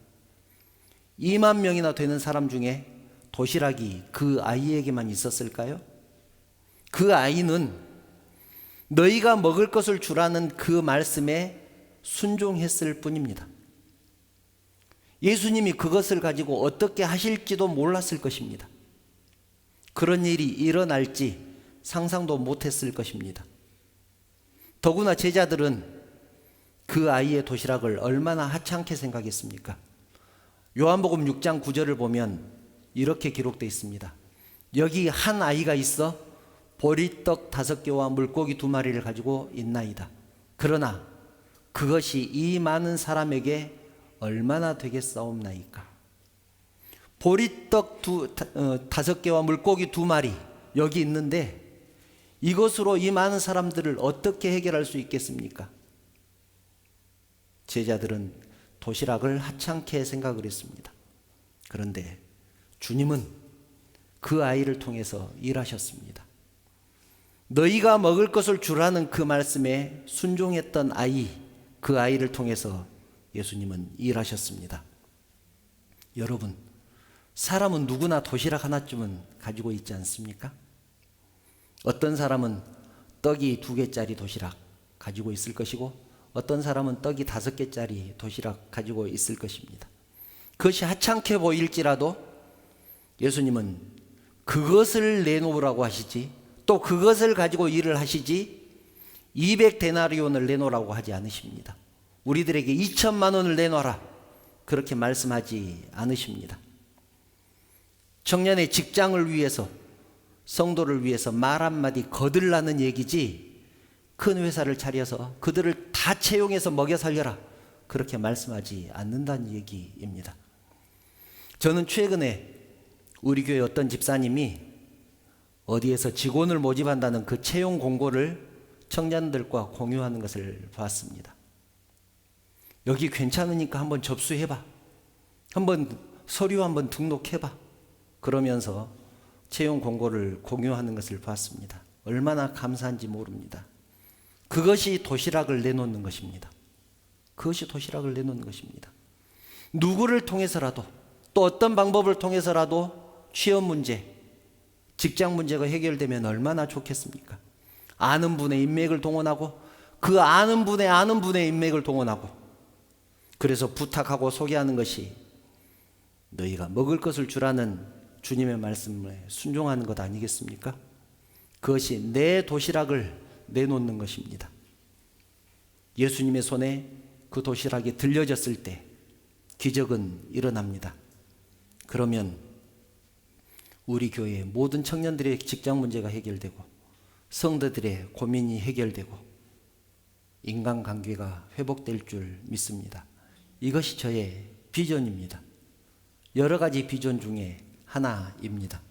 2만 명이나 되는 사람 중에 도시락이 그 아이에게만 있었을까요? 그 아이는 너희가 먹을 것을 주라는 그 말씀에 순종했을 뿐입니다. 예수님이 그것을 가지고 어떻게 하실지도 몰랐을 것입니다. 그런 일이 일어날지 상상도 못했을 것입니다. 더구나 제자들은 그 아이의 도시락을 얼마나 하찮게 생각했습니까? 요한복음 6장 9절을 보면 이렇게 기록되어 있습니다. 여기 한 아이가 있어 보리떡 5개와 물고기 2마리를 가지고 있나이다. 그러나 그것이 이 많은 사람에게 얼마나 되겠사옵나이까. 보리떡 5개와 물고기 2마리 여기 있는데 이것으로 이 많은 사람들을 어떻게 해결할 수 있겠습니까? 제자들은 도시락을 하찮게 생각을 했습니다. 그런데 주님은 그 아이를 통해서 일하셨습니다. 너희가 먹을 것을 주라는 그 말씀에 순종했던 아이, 그 아이를 통해서 예수님은 일하셨습니다. 여러분, 사람은 누구나 도시락 하나쯤은 가지고 있지 않습니까? 어떤 사람은 떡이 2개짜리 도시락 가지고 있을 것이고, 어떤 사람은 떡이 5개짜리 도시락 가지고 있을 것입니다. 그것이 하찮게 보일지라도 예수님은 그것을 내놓으라고 하시지, 또 그것을 가지고 일을 하시지 200데나리온을 내놓으라고 하지 않으십니다. 우리들에게 2천만 원을 내놔라, 그렇게 말씀하지 않으십니다. 청년의 직장을 위해서, 성도를 위해서 말 한마디 거들라는 얘기지, 큰 회사를 차려서 그들을 다 채용해서 먹여 살려라, 그렇게 말씀하지 않는다는 얘기입니다. 저는 최근에 우리 교회 어떤 집사님이 어디에서 직원을 모집한다는 그 채용 공고를 청년들과 공유하는 것을 봤습니다. 여기 괜찮으니까 한번 접수해봐, 한번 서류 한번 등록해봐, 그러면서 채용 공고를 공유하는 것을 봤습니다. 얼마나 감사한지 모릅니다. 그것이 도시락을 내놓는 것입니다. 그것이 도시락을 내놓는 것입니다. 누구를 통해서라도 또 어떤 방법을 통해서라도 취업 문제, 직장 문제가 해결되면 얼마나 좋겠습니까? 아는 분의 인맥을 동원하고 그 아는 분의 인맥을 동원하고 그래서 부탁하고 소개하는 것이 너희가 먹을 것을 주라는 주님의 말씀에 순종하는 것 아니겠습니까? 그것이 내 도시락을 내놓는 것입니다. 예수님의 손에 그 도시락이 들려졌을 때 기적은 일어납니다. 그러면 우리 교회의 모든 청년들의 직장 문제가 해결되고 성도들의 고민이 해결되고 인간관계가 회복될 줄 믿습니다. 이것이 저의 비전입니다. 여러 가지 비전 중에 하나입니다.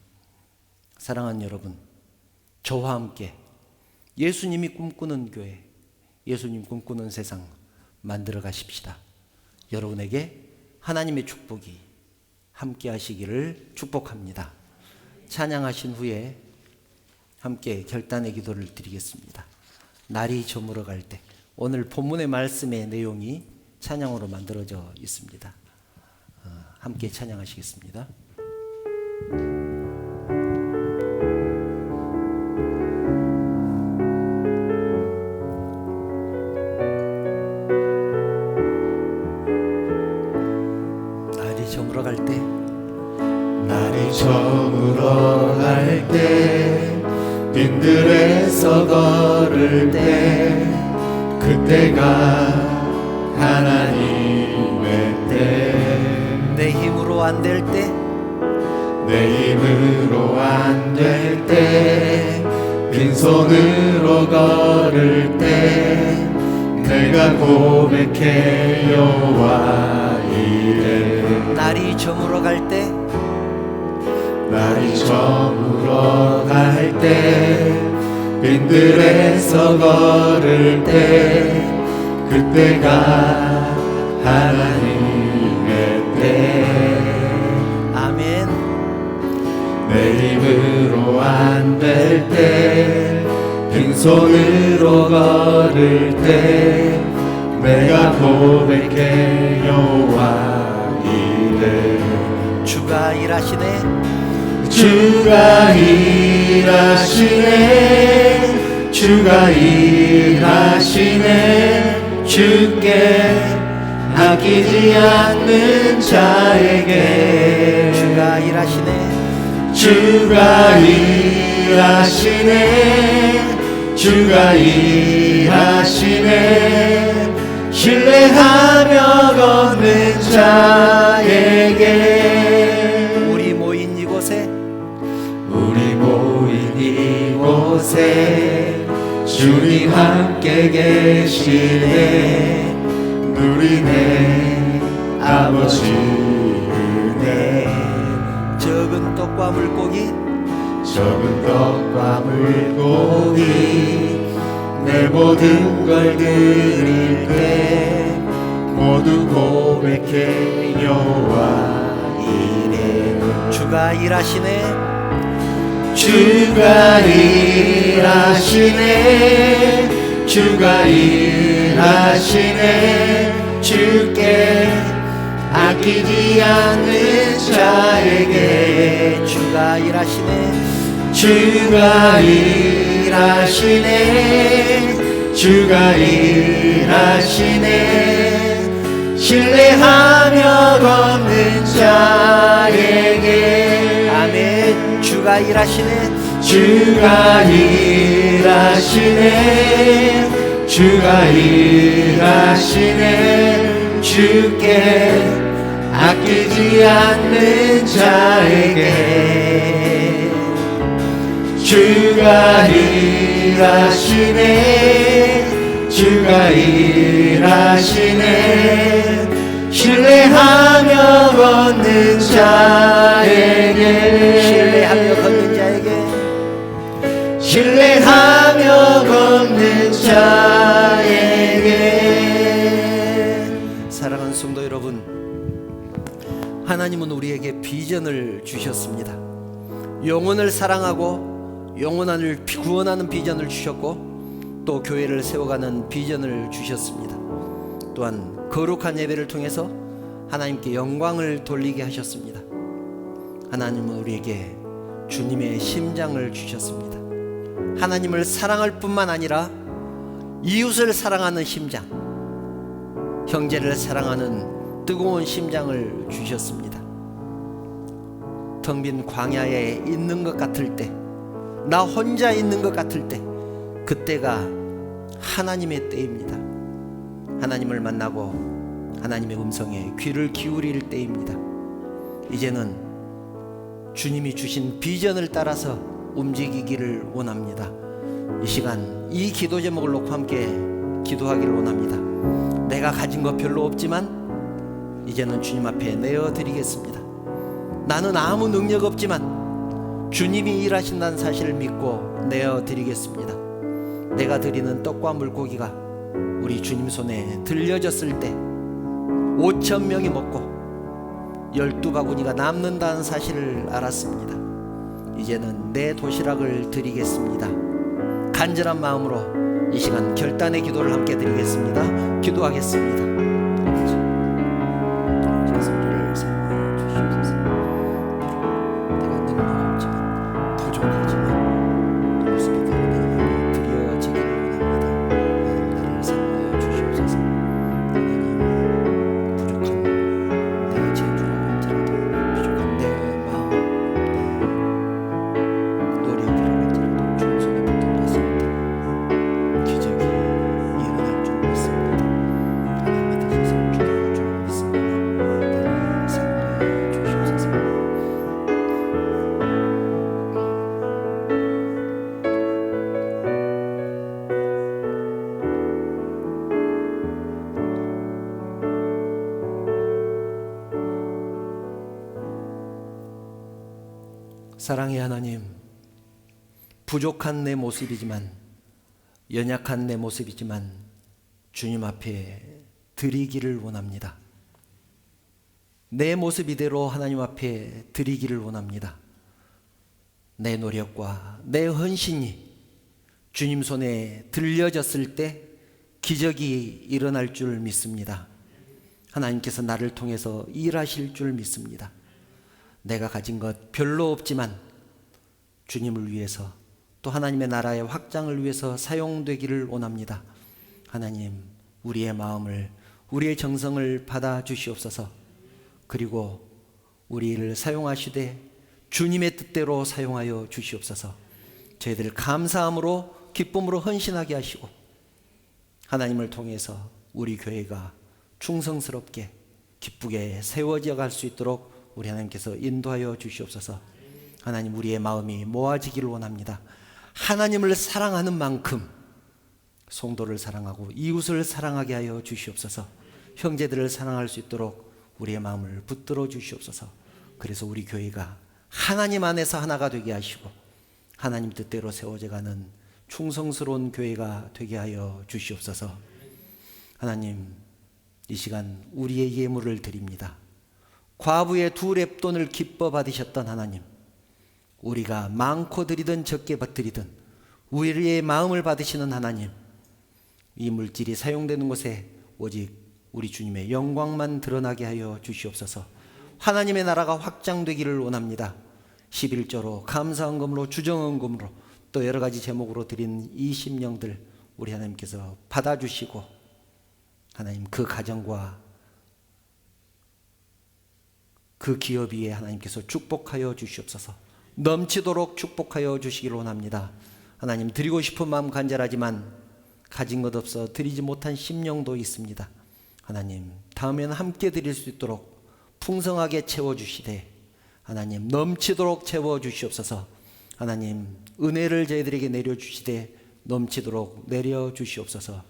사랑하는 여러분, 저와 함께 예수님이 꿈꾸는 교회, 예수님 꿈꾸는 세상 만들어 가십시다. 여러분에게 하나님의 축복이 함께 하시기를 축복합니다. 찬양하신 후에 함께 결단의 기도를 드리겠습니다. 날이 저물어 갈 때, 오늘 본문의 말씀의 내용이 찬양으로 만들어져 있습니다. 함께 찬양하시겠습니다. 날이 저물어 갈 때, 날이 저물어 갈 때, 빈들에서 걸을 때, 그때가 하나님의 때. 내 힘으로 안 될 때, 내 힘으로 안 될 때, 빈손으로 걸을 때, 내가 고백해 여호와 이래. 날이 저물어 갈 때, 날이 저물어 갈 때, 빈들에서 걸을 때, 그때가 하나님의 때. 아멘. 내 힘으로 안 될 때, 빈손으로 걸을 때, 내가 고백해 여호와 이래. 주가 일하시네, 주가 일하시네, 주가 일하시네, 주께 아끼지 않는 자에게. 주가 일하시네, 주가 일하시네, 주가 일하시네, 신뢰하며 걷는 자에게. 우리 모인 이곳에, 우리 모인 이곳에 주님 함께 계시네. 누리네 아버지 은혜. 적은 떡과 물고기, 적은 떡과 물고기, 내 모든 걸 드릴 때 모두 고백해 여호와 이래. 주가 일하시네, 주가 일하시네, 주가 일하시네, 주께 아끼지 않는 자에게. 주가 일하시네, 주가 일하시네, 주가 일하시네, 신뢰하며 걷는 자에게. 아멘. 주가 일하시네, 주가 일하시네, 주가 일하시네, 주께 아끼지 않는 자에게. 주가 일하시네, 주가 일하시네, 신뢰하며 걷는 자에게. 신뢰하며 걷는 자에게, 신뢰하며 걷는 자에게. 사랑하는 성도 여러분, 하나님은 우리에게 비전을 주셨습니다. 영혼을 사랑하고 영혼을 구원하는 비전을 주셨고 또 교회를 세워가는 비전을 주셨습니다. 또한 거룩한 예배를 통해서 하나님께 영광을 돌리게 하셨습니다. 하나님은 우리에게 주님의 심장을 주셨습니다. 하나님을 사랑할 뿐만 아니라 이웃을 사랑하는 심장, 형제를 사랑하는 뜨거운 심장을 주셨습니다. 텅 빈 광야에 있는 것 같을 때, 나 혼자 있는 것 같을 때, 그때가 하나님의 때입니다. 하나님을 만나고 하나님의 음성에 귀를 기울일 때입니다. 이제는 주님이 주신 비전을 따라서 움직이기를 원합니다. 이 시간 이 기도 제목을 놓고 함께 기도하기를 원합니다. 내가 가진 것 별로 없지만 이제는 주님 앞에 내어드리겠습니다. 나는 아무 능력 없지만 주님이 일하신다는 사실을 믿고 내어드리겠습니다. 내가 드리는 떡과 물고기가 우리 주님 손에 들려졌을 때 5,000명이 먹고 12바구니가 남는다는 사실을 알았습니다. 이제는 내 도시락을 드리겠습니다. 간절한 마음으로 이 시간 결단의 기도를 함께 드리겠습니다. 기도하겠습니다. 우리를 사용하여 주시옵소서. 내가 능력 없지만 부족하지만 모습이 다르게 드려지기를 원합니다. 하나님 나를 사용하여 주시옵소서. 하나님 부족한 내 재주라고 할지라도 부족한 내 마음, 내 노력이라고 할지라도 주님 손에 붙들렸을 때 기적이 일어날 줄 믿습니다. 하나님 믿으셔서 주님을 줄 믿습니다. 나를 사용하여 주시옵소서. 사랑의 하나님, 부족한 내 모습이지만 연약한 내 모습이지만 주님 앞에 드리기를 원합니다. 내 모습 이대로 하나님 앞에 드리기를 원합니다. 내 노력과 내 헌신이 주님 손에 들려졌을 때 기적이 일어날 줄 믿습니다. 하나님께서 나를 통해서 일하실 줄 믿습니다. 내가 가진 것 별로 없지만 주님을 위해서 또 하나님의 나라의 확장을 위해서 사용되기를 원합니다. 하나님, 우리의 마음을, 우리의 정성을 받아 주시옵소서. 그리고 우리를 사용하시되 주님의 뜻대로 사용하여 주시옵소서. 저희들 감사함으로 기쁨으로 헌신하게 하시고 하나님을 통해서 우리 교회가 충성스럽게 기쁘게 세워져 갈 수 있도록 우리 하나님께서 인도하여 주시옵소서. 하나님, 우리의 마음이 모아지기를 원합니다. 하나님을 사랑하는 만큼 성도를 사랑하고 이웃을 사랑하게 하여 주시옵소서. 형제들을 사랑할 수 있도록 우리의 마음을 붙들어 주시옵소서. 그래서 우리 교회가 하나님 안에서 하나가 되게 하시고 하나님 뜻대로 세워져 가는 충성스러운 교회가 되게 하여 주시옵소서. 하나님, 이 시간 우리의 예물을 드립니다. 과부의 2렙돈을 기뻐 받으셨던 하나님, 우리가 많고 드리든 적게 드리든 우리의 마음을 받으시는 하나님, 이 물질이 사용되는 곳에 오직 우리 주님의 영광만 드러나게 하여 주시옵소서. 하나님의 나라가 확장되기를 원합니다. 11조로 감사헌금으로 주정헌금으로 또 여러 가지 제목으로 드린 이 심령들 우리 하나님께서 받아주시고 하나님 그 가정과 그 기업 위에 하나님께서 축복하여 주시옵소서. 넘치도록 축복하여 주시기를 원합니다. 하나님, 드리고 싶은 마음 간절하지만 가진 것 없어 드리지 못한 심령도 있습니다. 하나님, 다음에는 함께 드릴 수 있도록 풍성하게 채워주시되 하나님 넘치도록 채워주시옵소서. 하나님, 은혜를 저희들에게 내려주시되 넘치도록 내려주시옵소서.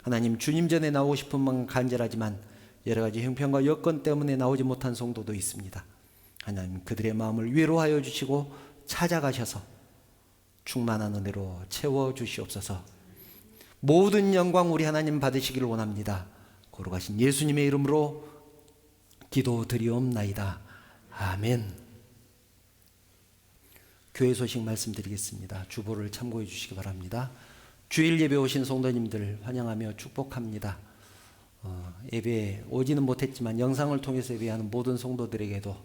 하나님, 주님 전에 나오고 싶은 마음 간절하지만 여러 가지 형편과 여건 때문에 나오지 못한 성도도 있습니다. 하나님, 그들의 마음을 위로하여 주시고 찾아가셔서 충만한 은혜로 채워주시옵소서. 모든 영광 우리 하나님 받으시기를 원합니다. 거룩하신 예수님의 이름으로 기도드리옵나이다. 아멘. 교회 소식 말씀드리겠습니다. 주보를 참고해 주시기 바랍니다. 주일 예배 오신 성도님들 환영하며 축복합니다. 예배에 오지는 못했지만 영상을 통해서 예배하는 모든 성도들에게도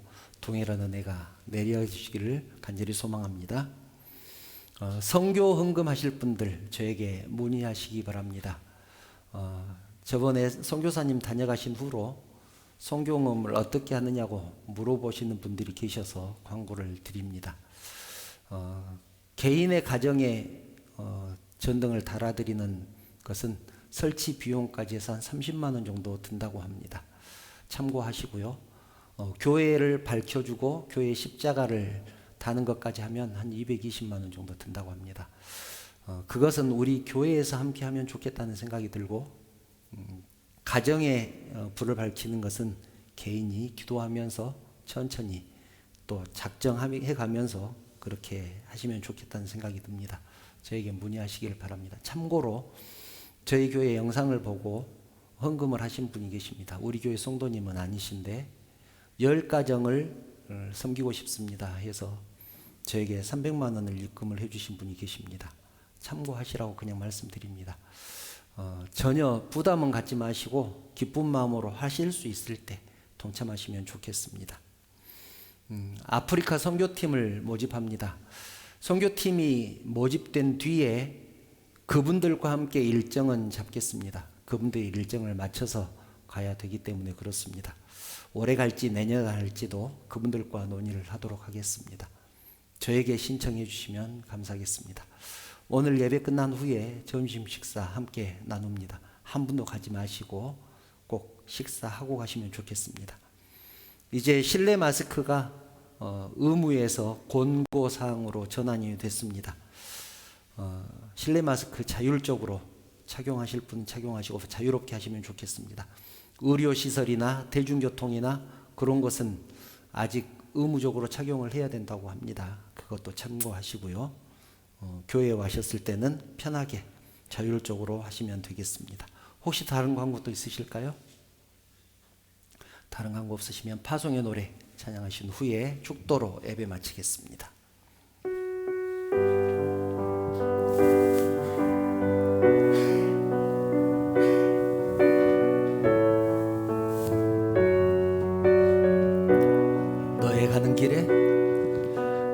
동일한 은혜가 내려주시기를 간절히 소망합니다. 선교 헌금하실 분들 저에게 문의하시기 바랍니다. 저번에 선교사님 다녀가신 후로 선교헌금을 어떻게 하느냐고 물어보시는 분들이 계셔서 광고를 드립니다. 개인의 가정에 전등을 달아드리는 것은 설치 비용까지 해서 한 30만 원 정도 든다고 합니다. 참고하시고요. 교회를 밝혀주고 교회 십자가를 다는 것까지 하면 한 220만 원 정도 든다고 합니다. 그것은 우리 교회에서 함께 하면 좋겠다는 생각이 들고, 가정에 불을 밝히는 것은 개인이 기도하면서 천천히 또 작정해 가면서 그렇게 하시면 좋겠다는 생각이 듭니다. 저에게 문의하시길 바랍니다. 참고로 저희 교회 영상을 보고 헌금을 하신 분이 계십니다. 우리 교회 성도님은 아니신데 10가정을 섬기고 싶습니다 해서 저에게 300만 원을 입금을 해주신 분이 계십니다. 참고하시라고 그냥 말씀드립니다. 전혀 부담은 갖지 마시고 기쁜 마음으로 하실 수 있을 때 동참하시면 좋겠습니다. 아프리카 선교팀을 모집합니다. 선교팀이 모집된 뒤에 그분들과 함께 일정은 잡겠습니다. 그분들의 일정을 맞춰서 가야 되기 때문에 그렇습니다. 올해 갈지 내년에 갈지도 그분들과 논의를 하도록 하겠습니다. 저에게 신청해 주시면 감사하겠습니다. 오늘 예배 끝난 후에 점심 식사 함께 나눕니다. 한 분도 가지 마시고 꼭 식사하고 가시면 좋겠습니다. 이제 실내 마스크가 의무에서 권고사항으로 전환이 됐습니다. 실내 마스크 자율적으로 착용하실 분 착용하시고 자유롭게 하시면 좋겠습니다. 의료시설이나 대중교통이나 그런 것은 아직 의무적으로 착용을 해야 된다고 합니다. 그것도 참고하시고요. 교회에 와셨을 때는 편하게 자율적으로 하시면 되겠습니다. 혹시 다른 광고 또 있으실까요? 다른 광고 없으시면 파송의 노래 찬양하신 후에 축도로 예배 마치겠습니다. 너의 가는 길에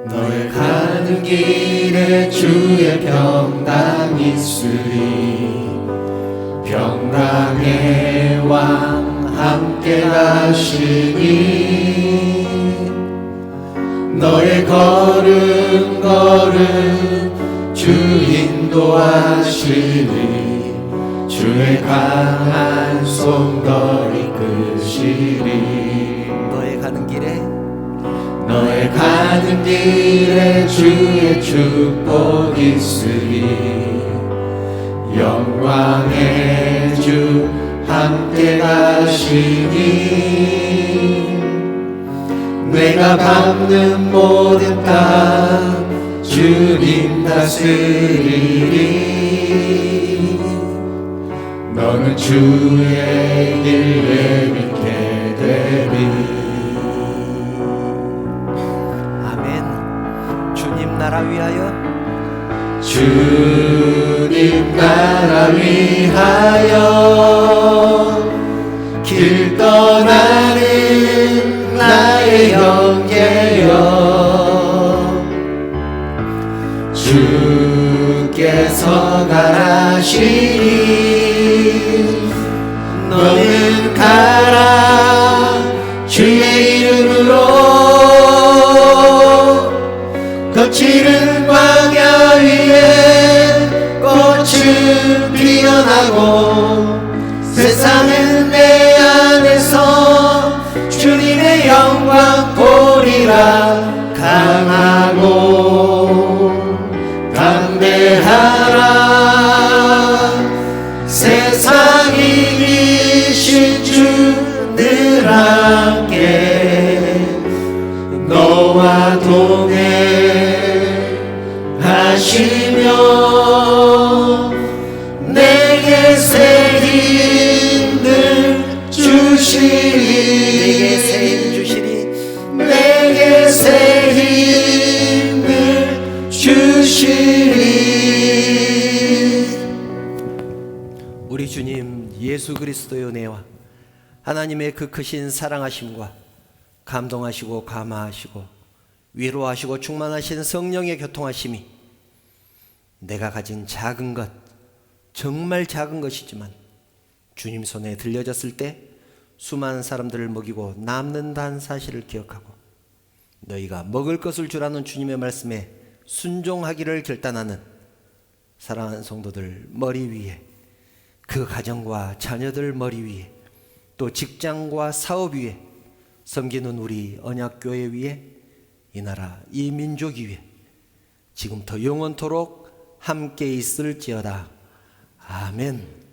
너의 가는 길에 주의 평강 있으리. 평강의 왕 함께 가시니 너의 걸음 주 인도하시니 주의 강한 손더 이끄시리. 너의 가는 길에 너의 가는 길에 주의 축복 있으리. 영광의 주 함께 가시니 내가 밟는 모든 땅 주님 다스리리. 너는 주의 길 예비케 되리. 주님 나라 위하여 주님 나라 위하여 길 떠나는 나의 형제여 주께서 가라시니 너는 가라 주의 이름으로 거칠은 광야 위에 꽃은 피어나고 세상은 내 안에서 주님의 영광 보리라. 강하고 담대하라. 세상 이기신 주 늘 함께 너와 동행하시며 내게 새 힘을 주시리. 내게 새 힘 주시리. 내게 새 힘을 우리 주님 예수 그리스도의 은혜와 하나님의 그 크신 사랑하심과 감동하시고 감화하시고 위로하시고 충만하신 성령의 교통하심이 내가 가진 작은 것, 정말 작은 것이지만 주님 손에 들려졌을 때 수많은 사람들을 먹이고 남는다는 사실을 기억하고 너희가 먹을 것을 주라는 주님의 말씀에 순종하기를 결단하는 사랑하는 성도들 머리 위에, 그 가정과 자녀들 머리 위에, 또 직장과 사업 위에, 섬기는 우리 언약교회 위에, 이 나라 이 민족 위에 지금부터 영원토록 함께 있을지어다. 아멘.